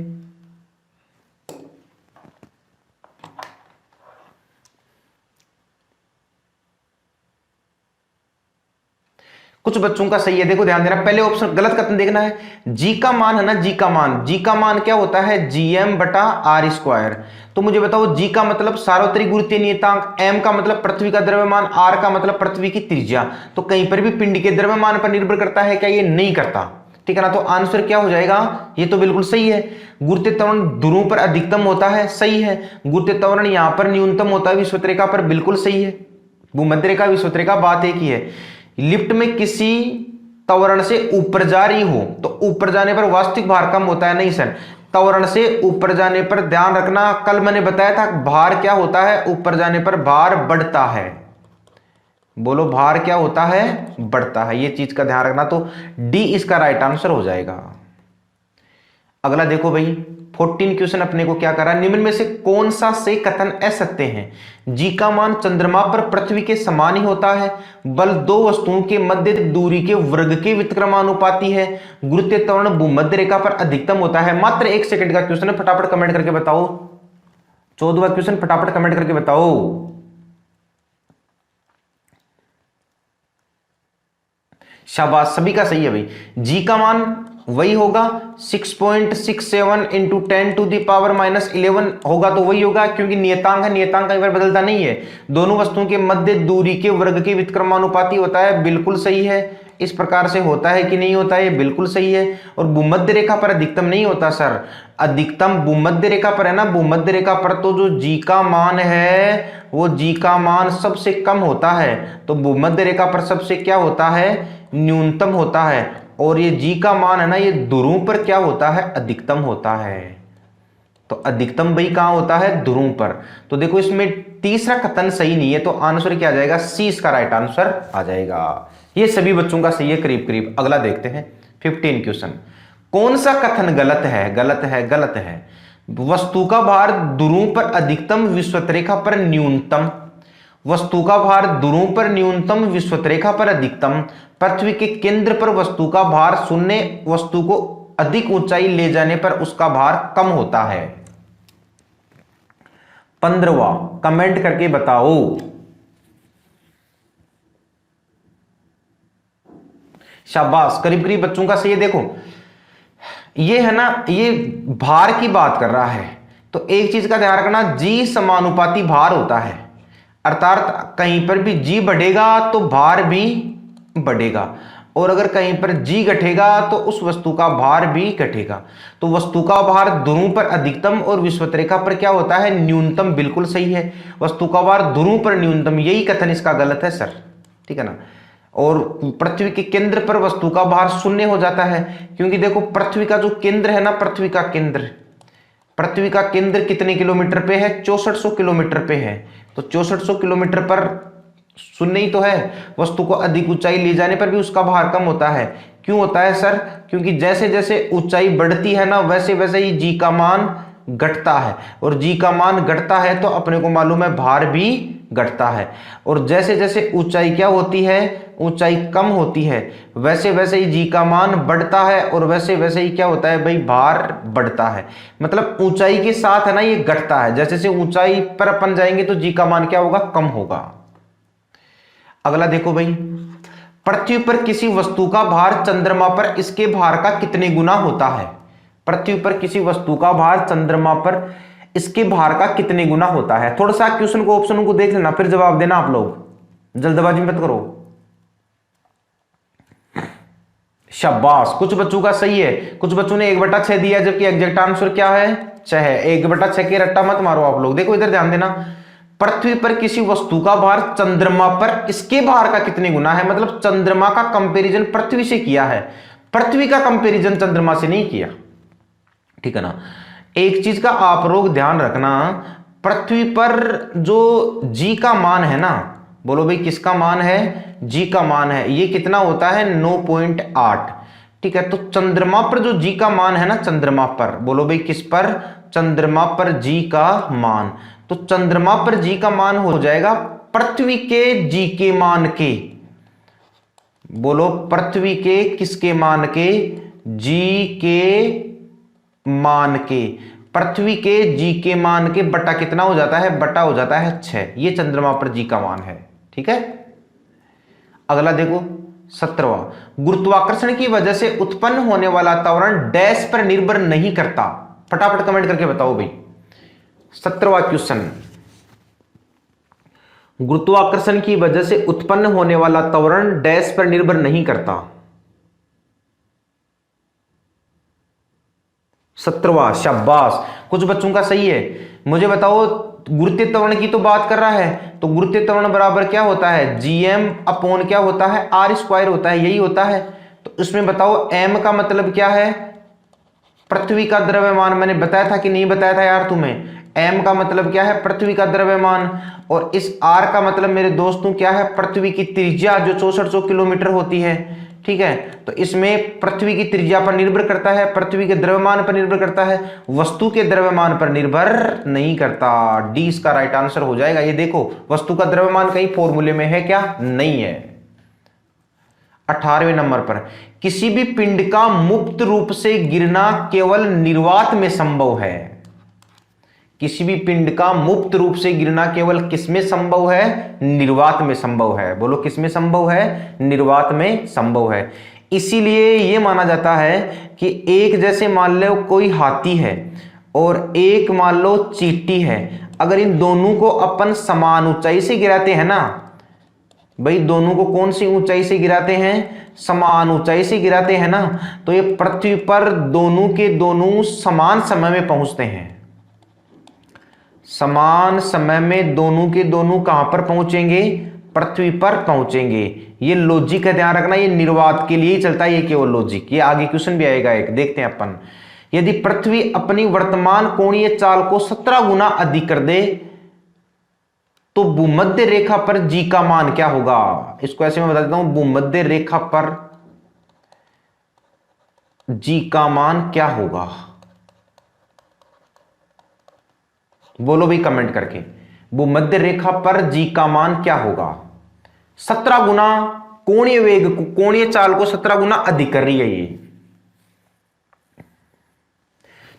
S1: कुछ बच्चों का सही है, देखो ध्यान देना। पहले ऑप्शन गलत कथन देखना है। जी का मान है ना, जी का मान, जी का मान क्या होता है? जीएम बटा आर स्क्वायर। तो मुझे बताओ, जी का मतलब सार्वत्रिक गुरुत्वीय नियतांक, एम का मतलब पृथ्वी का द्रव्यमान, आर का मतलब पृथ्वी की त्रिज्या। तो कहीं पर भी पिंड के द्रव्यमान पर निर्भर करता है क्या? ये नहीं करता, ठीक है ना। तो आंसर क्या हो जाएगा? ये तो बिल्कुल सही है। गुरुत्वीय त्वरण ध्रुव पर अधिकतम होता है, सही है। गुरुत्वीय त्वरण यहां पर न्यूनतम होता है विषुवत रेखा पर, बिल्कुल सही है। भूमध्य रेखा विषुवत रेखा बात एक ही है। लिफ्ट में किसी त्वरण से ऊपर जा रही हो तो ऊपर जाने पर वास्तविक भार कम होता है, नहीं सर। त्वरण से ऊपर जाने पर ध्यान रखना, कल मैंने बताया था भार क्या होता है? ऊपर जाने पर भार बढ़ता है। बोलो, भार क्या होता है? बढ़ता है। ये चीज का ध्यान रखना। तो डी इसका राइट आंसर हो जाएगा। अगला देखो भाई, 14 क्वेश्चन अपने को क्या करा? निम्न में से कौन सा से कथन असत्य हैं? जी का मान चंद्रमा पर पृथ्वी के समान ही होता है। बल दो वस्तुओं के मध्य दूरी के वर्ग के व्युत्क्रमानुपाती है। गुरुत्वीय त्वरण भूमध्य रेखा पर अधिकतम होता है। मात्र 1 सेकंड का क्वेश्चन है, फटाफट कमेंट करके बताओ। 14वां क्वेश्चन फटाफट कमेंट करके बताओ। शाबाश, सभी का सही है भाई। जी का मान वही होगा 6.67 इंटू 10⁻⁻11 होगा, तो वही होगा क्योंकि नियतांक है, नियतांक कई बार बदलता नहीं है। दोनों वस्तुओं के मध्य दूरी के वर्ग के व्युत्क्रमानुपाती होता है, बिल्कुल सही है। इस प्रकार से होता है कि नहीं होता है? बिल्कुल सही है। और भूमध्य रेखा पर अधिकतम नहीं होता सर, अधिकतम भूमध्य रेखा पर है ना। भूमध्य रेखा पर तो जो जी का मान है वो जी का मान सबसे कम होता है। तो भूमध्य रेखा पर सबसे क्या होता है? न्यूनतम होता है। और ये जी का मान है ना, ये ध्रुव पर क्या होता है? अधिकतम होता है। तो अधिकतम भाई कहां होता है? ध्रुव पर। तो देखो इसमें तीसरा कथन सही नहीं है, तो आंसर क्या आ जाएगा? सी इसका राइट आंसर आ जाएगा। ये सभी बच्चों का सही है करीब करीब। अगला देखते हैं 15 क्वेश्चन। कौन सा कथन गलत है? गलत है, गलत है। वस्तु का भार ध्रुव पर अधिकतम, विषुवत रेखा पर न्यूनतम। वस्तु का भार ध्रुव पर न्यूनतम, विषुवत रेखा पर अधिकतम। पृथ्वी के केंद्र पर वस्तु का भार शून्य, वस्तु को अधिक ऊंचाई ले जाने पर उसका भार कम होता है। 15वां कमेंट करके बताओ। शाबाश, करीब करीब बच्चों का सही है। देखो ये है ना, ये भार की बात कर रहा है, तो एक चीज का ध्यान रखना, जी समानुपाती भार होता है। अर्थात कहीं पर भी जी बढ़ेगा तो भार भी बढ़ेगा। और अगर कहीं पर जी घटेगा तो उस वस्तु का भार भी घटेगा। तो वस्तु का भार ध्रुव पर अधिकतम और विषुवत रेखा पर क्या होता है, न्यूनतम। बिल्कुल सही है, वस्तु का भार ध्रुव पर न्यूनतम, यही कथन इसका गलत है सर, ठीक है ना। और पृथ्वी के केंद्र पर वस्तु का भार शून्य हो जाता है, क्योंकि देखो पृथ्वी का जो केंद्र है ना, पृथ्वी का केंद्र कितने किलोमीटर पे है, 6400 किलोमीटर पे है। तो 6400 किलोमीटर पर शून्य ही तो है, वस्तु को अधिक ऊंचाई ले जाने पर भी उसका भार कम होता है। क्यों होता है सर, क्योंकि जैसे जैसे ऊंचाई बढ़ती है ना, वैसे वैसे ही जी का मान घटता है, और जी का मान घटता है तो अपने को मालूम है भार भी घटता है। और जैसे जैसे ऊंचाई क्या होती है, ऊंचाई कम होती है, वैसे वैसे ही जी का मान बढ़ता है, और वैसे वैसे ही क्या होता है भाई, भार बढ़ता है। मतलब ऊंचाई के साथ है ना ये घटता है, जैसे जैसे ऊंचाई पर अपन जाएंगे तो जी का मान क्या होगा, कम होगा। अगला देखो भाई, पृथ्वी पर किसी वस्तु का भार चंद्रमा पर इसके भार का कितने गुना होता है। पृथ्वी पर किसी वस्तु का भार चंद्रमा पर इसके भार का कितने गुना होता है। थोड़ा सा क्वेश्चन को, ऑप्शन को देख लेना, फिर जवाब देना आप लोग, जल्दबाजी मत करो। शाबाश, कुछ बच्चों का सही है, कुछ बच्चों ने 1/6 दिया, जबकि एग्जैक्ट आंसर क्या है, 6 है। 1/6 के रट्टा मत मारो आप लोग। देखो इधर ध्यान देना, पृथ्वी पर किसी वस्तु का भार चंद्रमा पर इसके भार का कितने गुना है, मतलब चंद्रमा का कंपैरिजन पृथ्वी से किया है, पृथ्वी का कंपैरिजन चंद्रमा से नहीं किया, ठीक है ना। एक चीज का आप लोग ध्यान रखना, पृथ्वी पर जो जी का मान है ना, बोलो भाई किसका मान है, जी का मान है, ये कितना होता है 9.8, ठीक है। तो चंद्रमा पर जो जी का मान है ना, चंद्रमा पर, बोलो भाई किस पर, चंद्रमा पर जी का मान, तो चंद्रमा पर जी का मान हो जाएगा पृथ्वी के जी के मान के, बोलो पृथ्वी के किसके मान के, जी के मान के, पृथ्वी के जी के मान के बटा कितना हो जाता है, बटा हो जाता है 6। ये चंद्रमा पर जी का मान है, ठीक है। अगला देखो 17वां, गुरुत्वाकर्षण की वजह से उत्पन्न होने वाला त्वरण डैश पर निर्भर नहीं करता। फटाफट कमेंट करके बताओ भाई। 17वां क्वेश्चन, गुरुत्वाकर्षण की वजह से उत्पन्न होने वाला त्वरण डैश पर निर्भर नहीं करता। 17वां, शाबाश, कुछ बच्चों का सही है। मुझे बताओ, गुरुत्वीय त्वरण की तो बात कर रहा है, तो गुरुत्वीय त्वरण बराबर क्या होता है, जीएम अपॉन क्या होता है, आर स्क्वायर होता है, यही होता है। तो इसमें बताओ एम का मतलब क्या है, पृथ्वी का द्रव्यमान। मैंने बताया था कि नहीं बताया था यार तुम्हें, एम का मतलब क्या है, पृथ्वी का द्रव्यमान, और इस आर का मतलब मेरे दोस्तों क्या है, पृथ्वी की त्रिज्या जो 6400 किलोमीटर होती है, ठीक है। तो इसमें पृथ्वी की त्रिज्या पर निर्भर करता है, पृथ्वी के द्रव्यमान पर निर्भर करता है, वस्तु के द्रव्यमान पर निर्भर नहीं करता। डी इसका राइट आंसर हो जाएगा। ये देखो, वस्तु का द्रव्यमान कहीं फॉर्मूले में है क्या, नहीं है। 18वें नंबर पर, किसी भी पिंड का मुक्त रूप से गिरना केवल निर्वात में संभव है। किसी भी पिंड का मुक्त रूप से गिरना केवल किसमें संभव है, निर्वात में संभव है। बोलो किसमें संभव है, निर्वात में संभव है। इसीलिए यह माना जाता है कि एक जैसे मान लो कोई हाथी है और एक मान लो चींटी है, अगर इन दोनों को अपन समान ऊंचाई से गिराते हैं ना भाई, दोनों को कौन सी ऊंचाई से गिराते हैं, समान ऊंचाई से गिराते हैं ना, तो ये पृथ्वी पर दोनों के दोनों समान समय में पहुंचते हैं। समान समय में दोनों के दोनों कहां पर पहुंचेंगे, पृथ्वी पर पहुंचेंगे। ये लॉजिक का ध्यान रखना, ये निर्वात के लिए ही चलता है, ये केवल लॉजिक। ये आगे क्वेश्चन भी आएगा एक, देखते हैं अपन। यदि पृथ्वी अपनी वर्तमान कोणीय चाल को 17 गुना अधिक कर दे तो भूमध्य रेखा पर जी का मान क्या होगा। इसको ऐसे मैं बता देता हूं, भूमध्य रेखा पर जी का मान क्या होगा, बोलो भी कमेंट करके। भूमध्य रेखा पर जी का मान क्या होगा, 17 गुना कोणीय वेग को, कोणीय चाल को 17 गुना अधिक कर रही है ये।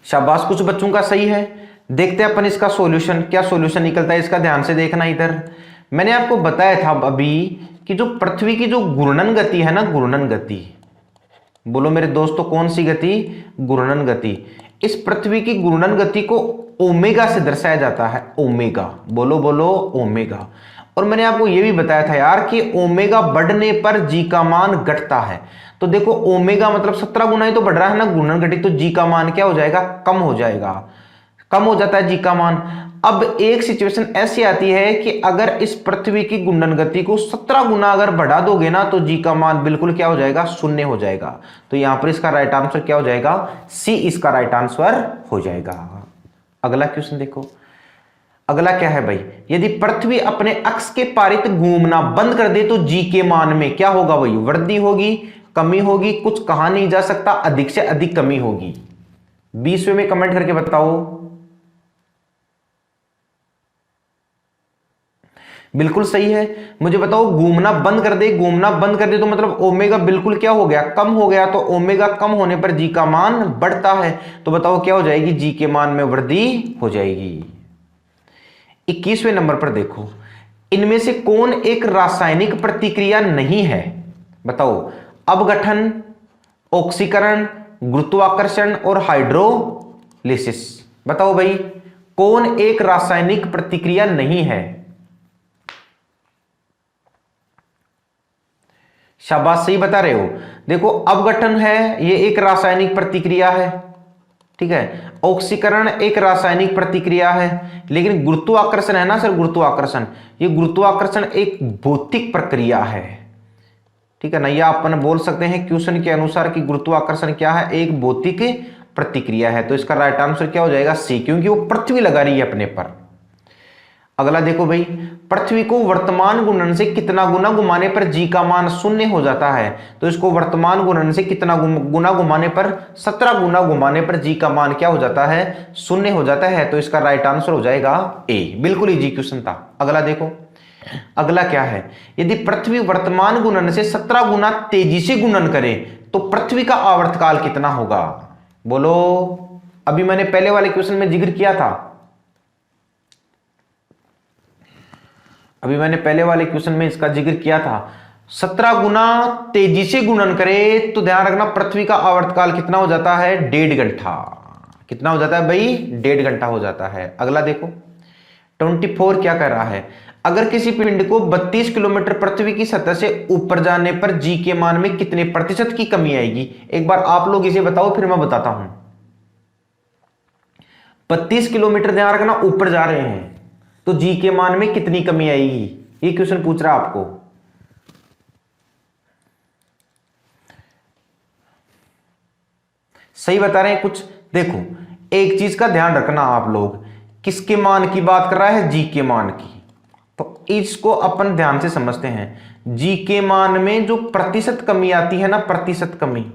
S1: शाबाश, कुछ बच्चों का सही है। देखते हैं अपन इसका सॉल्यूशन, क्या सॉल्यूशन निकलता है इसका, ध्यान से देखना। इधर मैंने आपको बताया था अभी कि जो पृथ्वी की जो घूर्णन गति है ना, घूर्णन गति, बोलो मेरे दोस्तों कौन सी गति, घूर्णन गति। इस पृथ्वी की घूर्णन गति को ओमेगा से दर्शाया जाता है, ओमेगा, बोलो बोलो ओमेगा। और मैंने आपको ये भी बताया था यार कि ओमेगा बढ़ने पर जी का मान घटता है। तो देखो ओमेगा मतलब 17 गुना ही तो बढ़ रहा है ना, गुणन घटित, तो जी का मान क्या हो जाएगा, कम हो जाएगा, कम हो जाता है जी का मान। अब एक सिचुएशन ऐसी आती है कि अगर इस पृथ्वी की गुंडन गति को 17 गुना अगर बढ़ा दोगे ना तो जी का मान बिल्कुल क्या हो जाएगा, शून्य हो जाएगा। तो यहां पर इसका राइट आंसर क्या हो जाएगा, सी इसका राइट आंसर हो जाएगा। अगला क्वेश्चन देखो, अगला क्या है भाई, यदि पृथ्वी अपने अक्ष के पारित घूमना बंद कर दे तो जी के मान में क्या होगा भाई, वृद्धि होगी, कमी होगी, कुछ कहा नहीं जा सकता, अधिक से अधिक कमी होगी। 20वें में कमेंट करके बताओ। बिल्कुल सही है। मुझे बताओ घूमना बंद कर दे, घूमना बंद कर दे तो मतलब ओमेगा बिल्कुल क्या हो गया, कम हो गया। तो ओमेगा कम होने पर जी का मान बढ़ता है, तो बताओ क्या हो जाएगी, जी के मान में वृद्धि हो जाएगी। 21वें नंबर पर देखो, इनमें से कौन एक रासायनिक प्रतिक्रिया नहीं है, बताओ। अपघटन, ऑक्सीकरण, गुरुत्वाकर्षण और हाइड्रोलिसिस। बताओ भाई कौन एक रासायनिक प्रतिक्रिया नहीं है। शाबाश, सही बता रहे हो। देखो अपघटन है, ये एक रासायनिक प्रतिक्रिया है, ठीक है। ऑक्सीकरण एक रासायनिक प्रतिक्रिया है, लेकिन गुरुत्वाकर्षण है ना सर, गुरुत्वाकर्षण, ये गुरुत्वाकर्षण एक भौतिक प्रक्रिया है, ठीक है ना। या अपन बोल सकते हैं क्वेश्चन के अनुसार कि गुरुत्वाकर्षण क्या है, एक भौतिक प्रतिक्रिया है। तो इसका राइट आंसर क्या हो जाएगा, सी, क्योंकि वो पृथ्वी लगा रही है अपने पर। अगला देखो भाई, पृथ्वी को वर्तमान गुणन से कितना गुना घुमाने पर जी का मान शून्य हो जाता है। तो इसको वर्तमान गुणन से कितना गुना घुमाने पर, 17 गुना घुमाने पर जी का मान क्या हो जाता है, शून्य हो जाता है। तो इसका राइट आंसर हो जाएगा ए। बिल्कुल इजी क्वेश्चन था। अगला देखो, अगला क्या है, यदि पृथ्वी वर्तमान गुणन से 17 गुना तेजी से गुणन करे तो पृथ्वी का आवर्तकाल कितना होगा। बोलो, अभी मैंने पहले वाले क्वेश्चन में जिक्र किया था, अभी मैंने पहले वाले क्वेश्चन में इसका जिक्र किया था। 17 गुना तेजी से गुणन करे तो ध्यान रखना पृथ्वी का आवर्तकाल कितना हो जाता है, 1.5 घंटा। कितना हो जाता है भाई, 1.5 घंटा हो जाता है। अगला देखो 24 क्या कर रहा है, अगर किसी पिंड को 32 किलोमीटर पृथ्वी की सतह से ऊपर जाने पर जी के मान में कितने प्रतिशत की कमी आएगी। एक बार आप लोग इसे बताओ फिर मैं बताता हूं। 32 किलोमीटर ध्यान रखना ऊपर जा रहे हैं तो जी के मान में कितनी कमी आएगी, ये क्वेश्चन पूछ रहा आपको। सही बता रहे हैं कुछ। देखो एक चीज का ध्यान रखना आप लोग, किसके मान की बात कर रहा है, जी के मान की। तो इसको अपन ध्यान से समझते हैं। जी के मान में जो प्रतिशत कमी आती है ना, प्रतिशत कमी,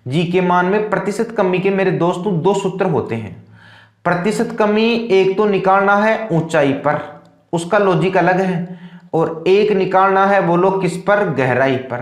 S1: जी के मान में प्रतिशत कमी के मेरे दोस्तों 2 सूत्र होते हैं। प्रतिशत कमी एक तो निकालना है ऊंचाई पर, उसका लॉजिक अलग है, और एक निकालना है बोलो किस पर, गहराई पर।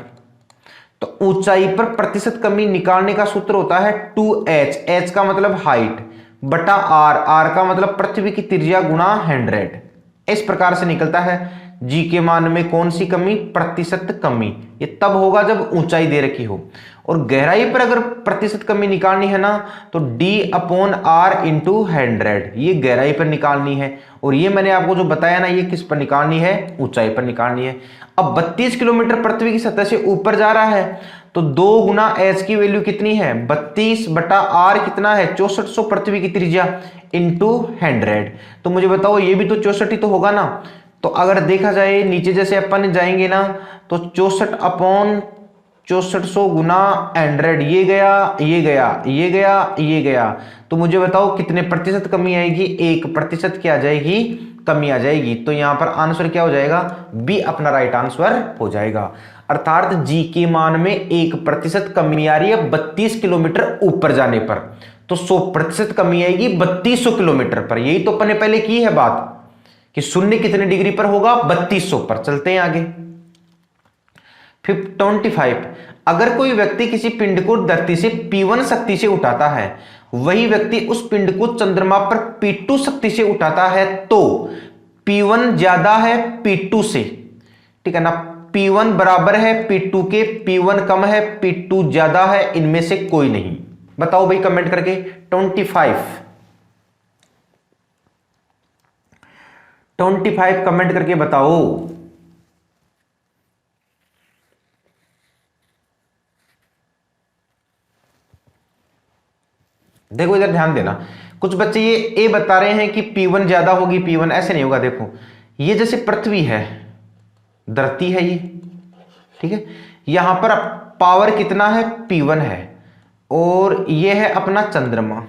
S1: तो ऊंचाई पर प्रतिशत कमी निकालने का सूत्र होता है 2h, h का मतलब हाइट, बटा r का मतलब पृथ्वी की त्रिज्या गुणा 100। इस प्रकार से निकलता है जी के मान में कौन सी कमी, प्रतिशत कमी। ये तब होगा जब ऊंचाई दे रखी हो। और गहराई पर अगर प्रतिशत कमी निकालनी है ना तो d/r इंटू 100, ये गहराई पर निकालनी है। और ये मैंने आपको जो बताया ना, ये किस पर निकालनी है, ऊंचाई पर निकालनी है। अब 32 किलोमीटर पृथ्वी की सतह से ऊपर जा रहा है तो 2 गुना एच की वैल्यू कितनी है, 32 बटा आर कितना है, 6400 पृथ्वी की त्रिज्या इंटू 100। तो मुझे बताओ ये भी तो 64 ही तो होगा ना। तो अगर देखा जाए नीचे जैसे अपन जाएंगे ना तो 64/6400 गुना 100, ये गया ये गया ये गया ये गया। तो मुझे बताओ कितने प्रतिशत कमी आएगी, 1% की आ जाएगी, कमी आ जाएगी। तो यहां पर आंसर क्या हो जाएगा, बी अपना राइट आंसर हो जाएगा। अर्थात जी के मान में 1% कमी आ रही है 32 किलोमीटर ऊपर जाने पर, तो 100% कमी आएगी 3200 किलोमीटर पर। यही तो अपन ने पहले की है बात कि शून्य कितने डिग्री पर होगा, 3200 पर। चलते हैं आगे। 25, अगर कोई व्यक्ति किसी पिंड को धरती से P1 शक्ति से उठाता है, वही व्यक्ति उस पिंड को चंद्रमा पर P2 शक्ति से उठाता है, तो P1 ज्यादा है P2 से, ठीक है ना। P1 बराबर है P2 के, P1 कम है P2 ज्यादा है, इनमें से कोई नहीं। बताओ भाई कमेंट करके। 25 कमेंट करके बताओ। देखो इधर ध्यान देना, कुछ बच्चे ये ए बता रहे हैं कि P1 ज्यादा होगी P1, ऐसे नहीं होगा। देखो ये जैसे पृथ्वी है, धरती है ये, ठीक है, यहां पर पावर कितना है P1 है, और ये है अपना चंद्रमा,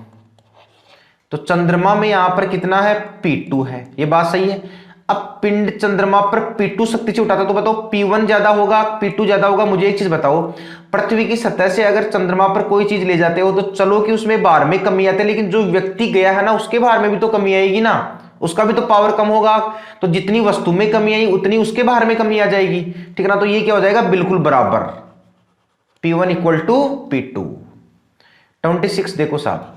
S1: तो चंद्रमा में यहां पर कितना है P2 है, ये बात सही है। अब पिंड चंद्रमा पर P2 शक्ति से उठाता, तो बताओ P1 ज्यादा होगा P2 ज्यादा होगा? मुझे एक चीज बताओ, पृथ्वी की सतह से अगर चंद्रमा पर कोई चीज ले जाते हो तो चलो कि उसमें भार में कमी आती है, लेकिन जो व्यक्ति गया है ना उसके भार में भी तो कमी आएगी ना, उसका भी तो पावर कम होगा, तो जितनी वस्तु में कमी आई उतनी उसके भार में कमी आ जाएगी, ठीक है ना। तो ये क्या हो जाएगा, बिल्कुल बराबर, P1 इक्वल टू P2। 26 देखो साहब,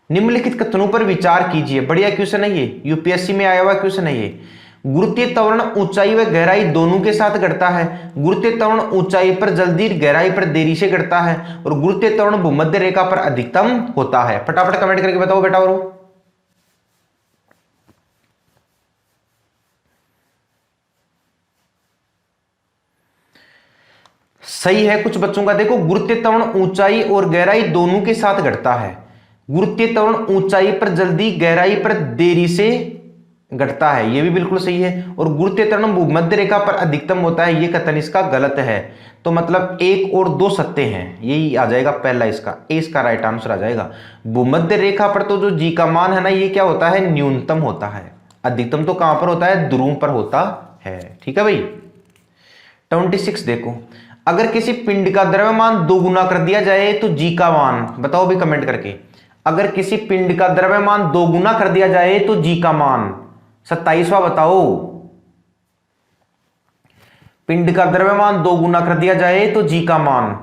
S1: निम्नलिखित कथनों पर विचार कीजिए। बढ़िया क्वेश्चन है ये, यूपीएससी में आया हुआ क्वेश्चन है ये। गुरुत्वीय त्वरण ऊंचाई व गहराई दोनों के साथ घटता है। गुरुत्वीय त्वरण ऊंचाई पर जल्दी, गहराई पर देरी से घटता है, और गुरुत्वीय त्वरण भूमध्य रेखा पर अधिकतम होता है। फटाफट कमेंट करके बताओ बेटा। और सही है कुछ बच्चों का। देखो गुरुत्वीय त्वरण ऊंचाई और गहराई दोनों के साथ घटता है। गुरुत्वीय त्वरण ऊंचाई पर जल्दी, गहराई पर देरी से घटता है, यह भी बिल्कुल सही है। और गुरुत्वीय त्वरण भूमध्य रेखा पर अधिकतम होता है, यह कथन इसका गलत है। तो मतलब 1 और 2 सत्य हैं, यही आ जाएगा पहला, इसका ए इसका राइट आंसर आ जाएगा। भूमध्य रेखा पर तो जो जी का मान है ना, ये क्या होता है, न्यूनतम होता है। अधिकतम तो कहां पर होता है, ध्रुव पर होता है, ठीक है भाई। 26 देखो, अगर किसी पिंड का द्रव्यमान 2 गुना कर दिया जाए तो जी का मान बताओ भी कमेंट करके। अगर किसी पिंड का द्रव्यमान 2 गुना कर दिया जाए तो जी का मान 27वां बताओ। पिंड का द्रव्यमान 2 गुना कर दिया जाए तो जी का मान,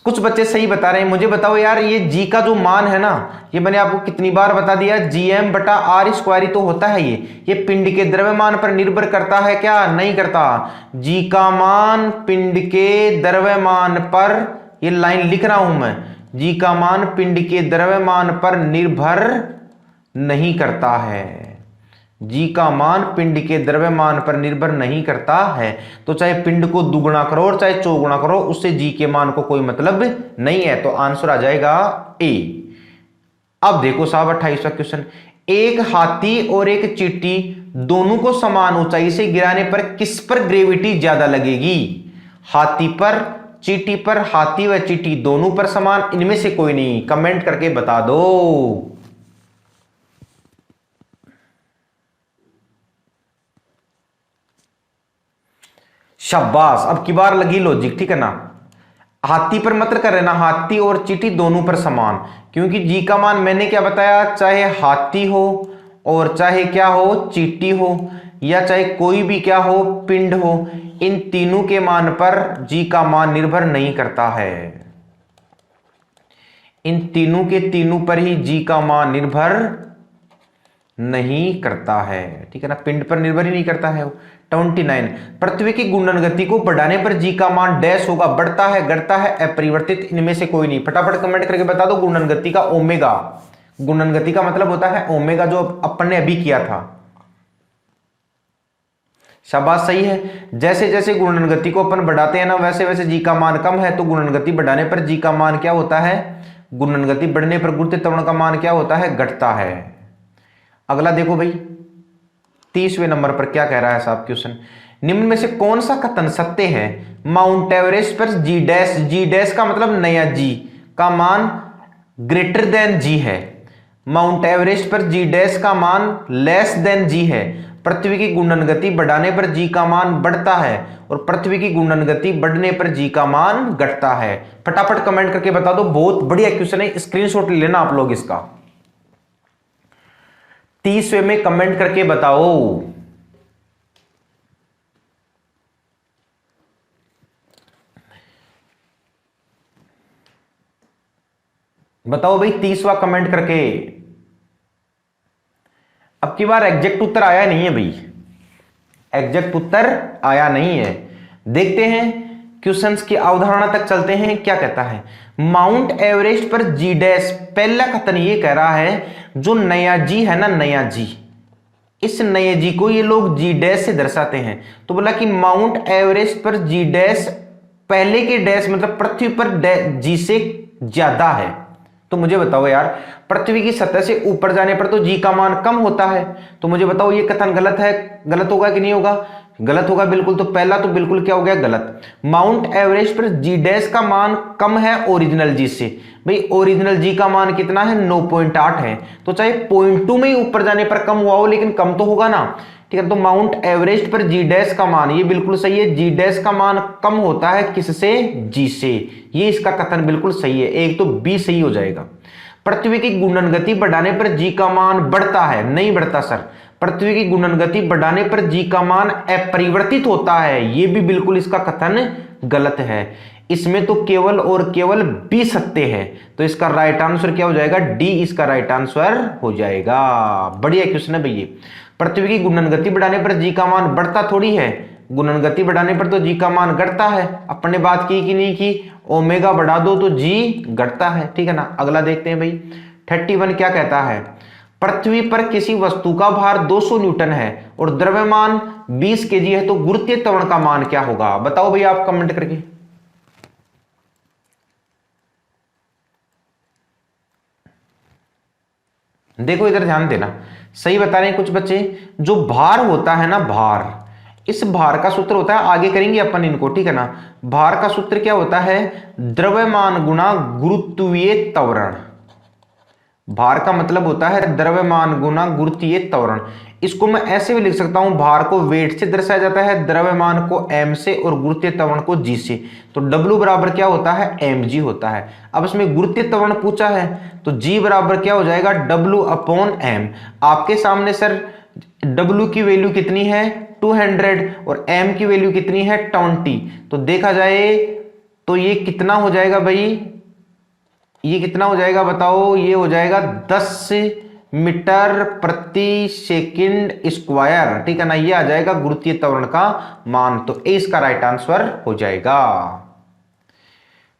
S1: कुछ बच्चे सही बता रहे हैं। मुझे बताओ यार, ये जी का जो मान है ना, ये मैंने आपको कितनी बार बता दिया, GM बटा R स्क्वायर ही तो होता है। ये पिंड के द्रव्यमान पर निर्भर करता है क्या, नहीं करता। जी का मान पिंड के द्रव्यमान पर, ये लाइन लिख रहा हूं मैं, जी का मान पिंड के द्रव्यमान पर निर्भर नहीं करता है। जी का मान पिंड के द्रव्यमान पर निर्भर नहीं करता है। तो चाहे पिंड को दुगुना करो और चाहे चौगुना करो, उससे जी के मान को कोई मतलब नहीं है। तो आंसर आ जाएगा ए। अब देखो साहब 28वां क्वेश्चन, एक हाथी और एक चींटी दोनों को समान ऊंचाई से गिराने पर किस पर ग्रेविटी ज्यादा लगेगी? हाथी पर, चींटी पर, हाथी व चींटी दोनों पर समान, इनमें से कोई नहीं। कमेंट करके बता दो। शाबाश, अब की बार लगी लॉजिक, ठीक है ना। हाथी पर मत कर रहे ना, हाथी और चींटी दोनों पर समान, क्योंकि जी का मान मैंने क्या बताया, चाहे हाथी हो और चाहे क्या हो, चींटी हो, या चाहे कोई भी क्या हो, पिंड हो, इन तीनों के मान पर जी का मान निर्भर नहीं करता है। इन तीनों के तीनों पर ही जी का मान निर्भर नहीं करता है, ठीक है ना, पिंड पर निर्भर ही नहीं करता है। 29, पृथ्वी की घूर्णन गति को बढ़ाने पर जी का मान डैश होगा, बढ़ता है, घटता है, अपरिवर्तित, इनमें से कोई नहीं। फटाफट कमेंट करके बता दो। घूर्णन गति का ओमेगा, घूर्णन गति का मतलब होता है ओमेगा, जो अपन ने अभी किया था। शाबाश, सही है। जैसे जैसे घूर्णन गति को अपन बढ़ाते हैं ना, वैसे वैसे जी का मान कम है, तो घूर्णन गति बढ़ाने पर जी का मान क्या होता है, घूर्णन गति बढ़ने पर गुरुत्वीय त्वरण का मान क्या होता है, घटता है। अगला देखो भाई, 30वें नंबर पर क्या कह रहा है साहब क्वेश्चन, निम्न में से कौन सा कथन सत्य है? माउंट एवरेस्ट पर जी डैश, जी डैश का मतलब नया जी का मान ग्रेटर देन जी है। माउंट एवरेस्ट पर जी डैश का मान लेस देन जी है। पृथ्वी की घूर्णन गति बढ़ाने पर जी का मान बढ़ता है, और पृथ्वी की घूर्णन गति बढ़ने पर जी का मान घटता है। फटाफट कमेंट करके बता दो। बहुत बढ़िया क्वेश्चन है, स्क्रीनशॉट ले लेना आप लोग इसका। 30वें में कमेंट करके बताओ। बताओ भाई 30वां कमेंट करके। अब की बार एग्जैक्ट उत्तर आया नहीं है भाई, एग्जैक्ट उत्तर आया नहीं है। देखते हैं क्वेश्चंस की अवधारणा तक चलते हैं। क्या कहता है, माउंट एवरेस्ट पर जी डैश, पहला कथन ये कह रहा है जो नया जी है ना, नया जी, इस नए जी को ये लोग जी डैश से दर्शाते हैं। तो बोला कि माउंट एवरेस्ट पर जी डैश, पहले के डैश मतलब पृथ्वी पर जी से ज्यादा है। तो मुझे बताओ यार, पृथ्वी की सतह से ऊपर जाने पर तो जी का मान कम होता है, तो मुझे बताओ ये कथन गलत है, गलत होगा कि नहीं होगा? गलत होगा बिल्कुल। तो पहला तो बिल्कुल क्या हो गया, गलत। माउंट एवरेस्ट पर जी डैश का मान कम है ओरिजिनल जी से। भाई ओरिजिनल जी का मान कितना है, 9.8 है, तो चाहे 0.2 में ही ऊपर जाने पर कम हुआ हो, लेकिन कम तो होगा ना, ठीक है। तो माउंट एवरेस्ट पर जी डैश का मान, ये बिल्कुल सही है, जी डैश का मान कम होता है किससे, जी से। ये इसका कथन बिल्कुल सही है, एक तो बी सही हो जाएगा। पृथ्वी की घूर्णन गति बढ़ाने पर जी का मान बढ़ता है, नहीं बढ़ता सर। पृथ्वी की घूर्णन गति बढ़ाने पर जी का मान अपरिवर्तित होता है, ये भी बिल्कुल इसका कथन गलत है। इसमें तो केवल और केवल बी सत्य है, तो इसका राइट आंसर क्या हो जाएगा, डी इसका राइट आंसर हो जाएगा। बढ़िया क्वेश्चन है भैया। पृथ्वी की घूर्णन गति बढ़ाने पर जी का मान बढ़ता थोड़ी है, घूर्णन गति बढ़ाने पर तो जी का मान घटता है। अपन ने बात की कि नहीं की, ओमेगा बढ़ा दो तो जी घटता है, ठीक है ना। अगला देखते हैं भाई, 31 क्या कहता है, पृथ्वी पर किसी वस्तु का भार 200 न्यूटन है और द्रव्यमान 20 केजी है, तो गुरुत्वीय त्वरण का मान क्या होगा? बताओ भैया आप कमेंट करके। देखो इधर ध्यान देना, सही बता रहे हैं कुछ बच्चे। जो भार होता है ना, भार, इस भार का सूत्र होता है, आगे करेंगे अपन इनको, ठीक है ना। भार का सूत्र क्या होता है, द्रव्यमान गुणा गुरुत्वीय त्वरण। भार का मतलब होता है द्रव्यमान गुना गुरुत्वीय त्वरण। इसको मैं ऐसे भी लिख सकता हूं, भार को वेट से दर्शाया जाता है, द्रव्यमान को m से और गुरुत्वीय त्वरण को g से। तो w बराबर क्या होता है, mg होता है। अब इसमें गुरुत्वीय त्वरण पूछा है, तो g बराबर क्या हो जाएगा, w अपॉन m। आपके सामने सर w की वैल्यू कितनी है, 200, और m की वैल्यू कितनी है, 20। तो देखा जाए तो ये कितना हो जाएगा भाई, ये कितना हो जाएगा बताओ, ये हो जाएगा 10 मीटर प्रति सेकंड स्क्वायर, ठीक है ना। ये आ जाएगा गुरुत्वीय त्वरण का मान, तो ए इसका राइट आंसर हो जाएगा।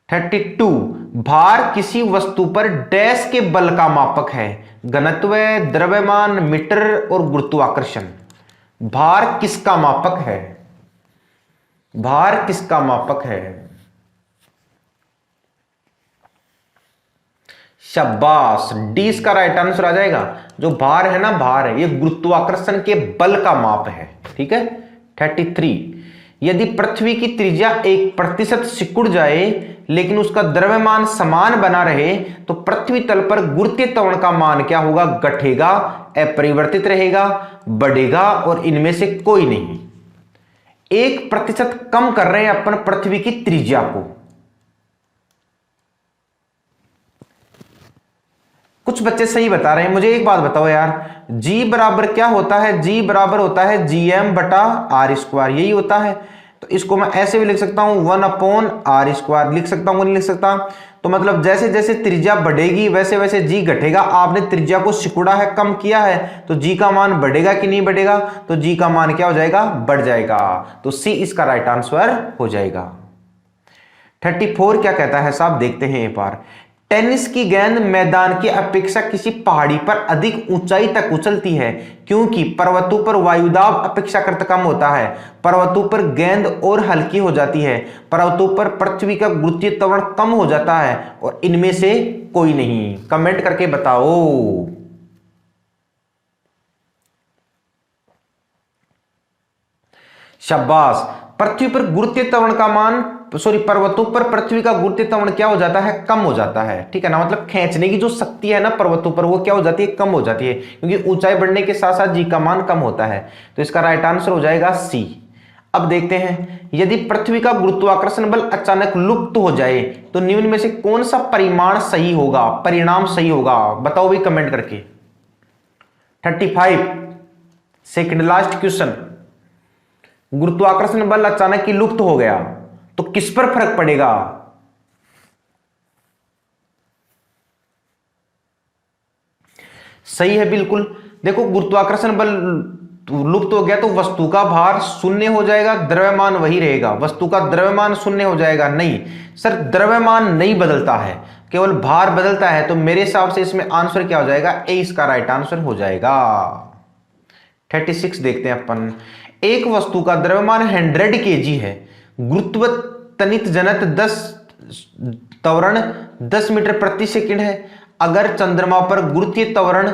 S1: 32, भार किसी वस्तु पर डैश के बल का मापक है, घनत्व, द्रव्यमान, मीटर और गुरुत्वाकर्षण। भार किसका मापक है, भार किसका मापक है? शाबाश, डी इसका राइट आंसर आ जाएगा। जो भार है ना, भार है, ये गुरुत्वाकर्षण के बल का माप है, ठीक है। 33, यदि पृथ्वी की त्रिज्या 1% सिकुड़ जाए लेकिन उसका द्रव्यमान समान बना रहे, तो पृथ्वी तल पर गुरुत्वीय त्वरण का मान क्या होगा, घटेगा, अपरिवर्तित रहेगा, बढ़ेगा, और इनमें से कोई नहीं। 1% कम कर रहे हैं अपन पृथ्वी की त्रिज्या को। कुछ बच्चे सही बता रहे हैं। मुझे एक बात बताओ यार, g बराबर क्या होता है, g बराबर होता है gm बटा आर स्क्वायर, यही होता है। तो इसको मैं ऐसे भी लिख सकता हूं, 1 अपॉन आर स्क्वायर लिख सकता हूं, नहीं लिख सकता? तो मतलब जैसे जैसे त्रिज्या बढ़ेगी वैसे वैसे g घटेगा। आपने त्रिज्या को सिकुड़ा है, कम किया है, तो g का मान बढ़ेगा कि नहीं बढ़ेगा? तो g का मान क्या हो जाएगा, बढ़ जाएगा। तो c इसका राइट आंसर हो जाएगा। 34 क्या कहता है साहब, देखते हैं एक बार। टेनिस की गेंद मैदान की अपेक्षा किसी पहाड़ी पर अधिक ऊंचाई तक उछलती है क्योंकि पर्वतों पर वायुदाब अपेक्षाकृत कम होता है, पर्वतों पर गेंद और हल्की हो जाती है, पर्वतों पर पृथ्वी का गुरुत्वीय त्वरण कम हो जाता है, और इनमें से कोई नहीं। कमेंट करके बताओ। शाबाश, पृथ्वी पर गुरुत्वीय त्वरण का मान, पर्वतों पर पृथ्वी का गुरुत्वीय त्वरण क्या हो जाता है, कम हो जाता है, ठीक है ना। मतलब खींचने की जो शक्ति है ना पर्वतों पर, वो क्या हो जाती है, कम हो जाती है, क्योंकि ऊंचाई बढ़ने के साथ साथ जी का मान कम होता है। तो इसका राइट आंसर हो जाएगा सी। अब देखते हैं, यदि पृथ्वी का गुरुत्वाकर्षण बल अचानक लुप्त हो जाए तो निम्न में से कौन सा परिमाण सही होगा, परिणाम सही होगा? बताओ भी कमेंट करके। 35, सेकंड लास्ट क्वेश्चन। गुरुत्वाकर्षण बल अचानक ही लुप्त हो गया तो किस पर फर्क पड़ेगा? सही है बिल्कुल। देखो गुरुत्वाकर्षण बल लुप्त हो गया तो वस्तु का भार शून्य हो जाएगा, द्रव्यमान वही रहेगा। वस्तु का द्रव्यमान शून्य हो जाएगा? नहीं सर, द्रव्यमान नहीं बदलता है, केवल भार बदलता है। तो मेरे हिसाब से इसमें आंसर क्या हो जाएगा, ए इसका राइट आंसर हो जाएगा। 36 देखते हैं अपन। एक वस्तु का द्रव्यमान 100 kg है, गुरुत्व तनित जनत 10 त्वरण 10 मीटर प्रति सेकंड है। अगर चंद्रमा पर गुरुत्वीय त्वरण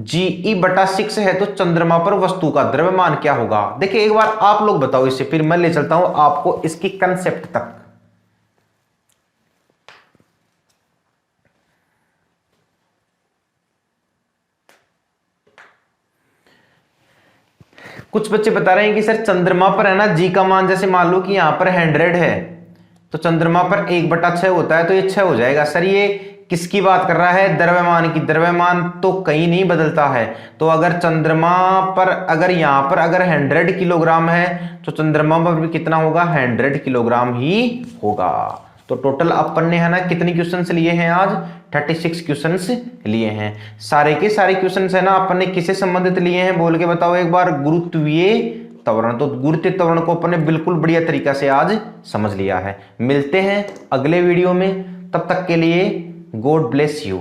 S1: GE/6 है तो चंद्रमा पर वस्तु का द्रव्यमान क्या होगा। देखिए एक बार आप लोग बताओ इससे, फिर मैं ले चलता हूं आपको इसकी कंसेप्ट तक। कुछ बच्चे बता रहे हैं कि सर चंद्रमा पर है ना जी का मान, जैसे मान लो कि यहां पर 100 है तो चंद्रमा पर 1/6 होता है तो ये 6 हो जाएगा। सर ये किसकी बात कर रहा है, द्रव्यमान की। द्रव्यमान तो कहीं नहीं बदलता है, तो अगर चंद्रमा पर अगर यहां पर अगर 100 किलोग्राम है तो चंद्रमा पर भी कितना होगा, 100 किलोग्राम ही होगा। तो टोटल अपन ने है ना कितने क्वेश्चंस लिए हैं आज, 36 क्वेश्चंस लिए हैं। सारे के सारे क्वेश्चंस है ना अपन ने किससे संबंधित लिए हैं बोल के बताओ एक बार, गुरुत्वीय त्वरण। तो गुरुत्वीय त्वरण को अपन ने बिल्कुल बढ़िया तरीका से आज समझ लिया है। मिलते हैं अगले वीडियो में, तब तक के लिए गॉड ब्लेस यू।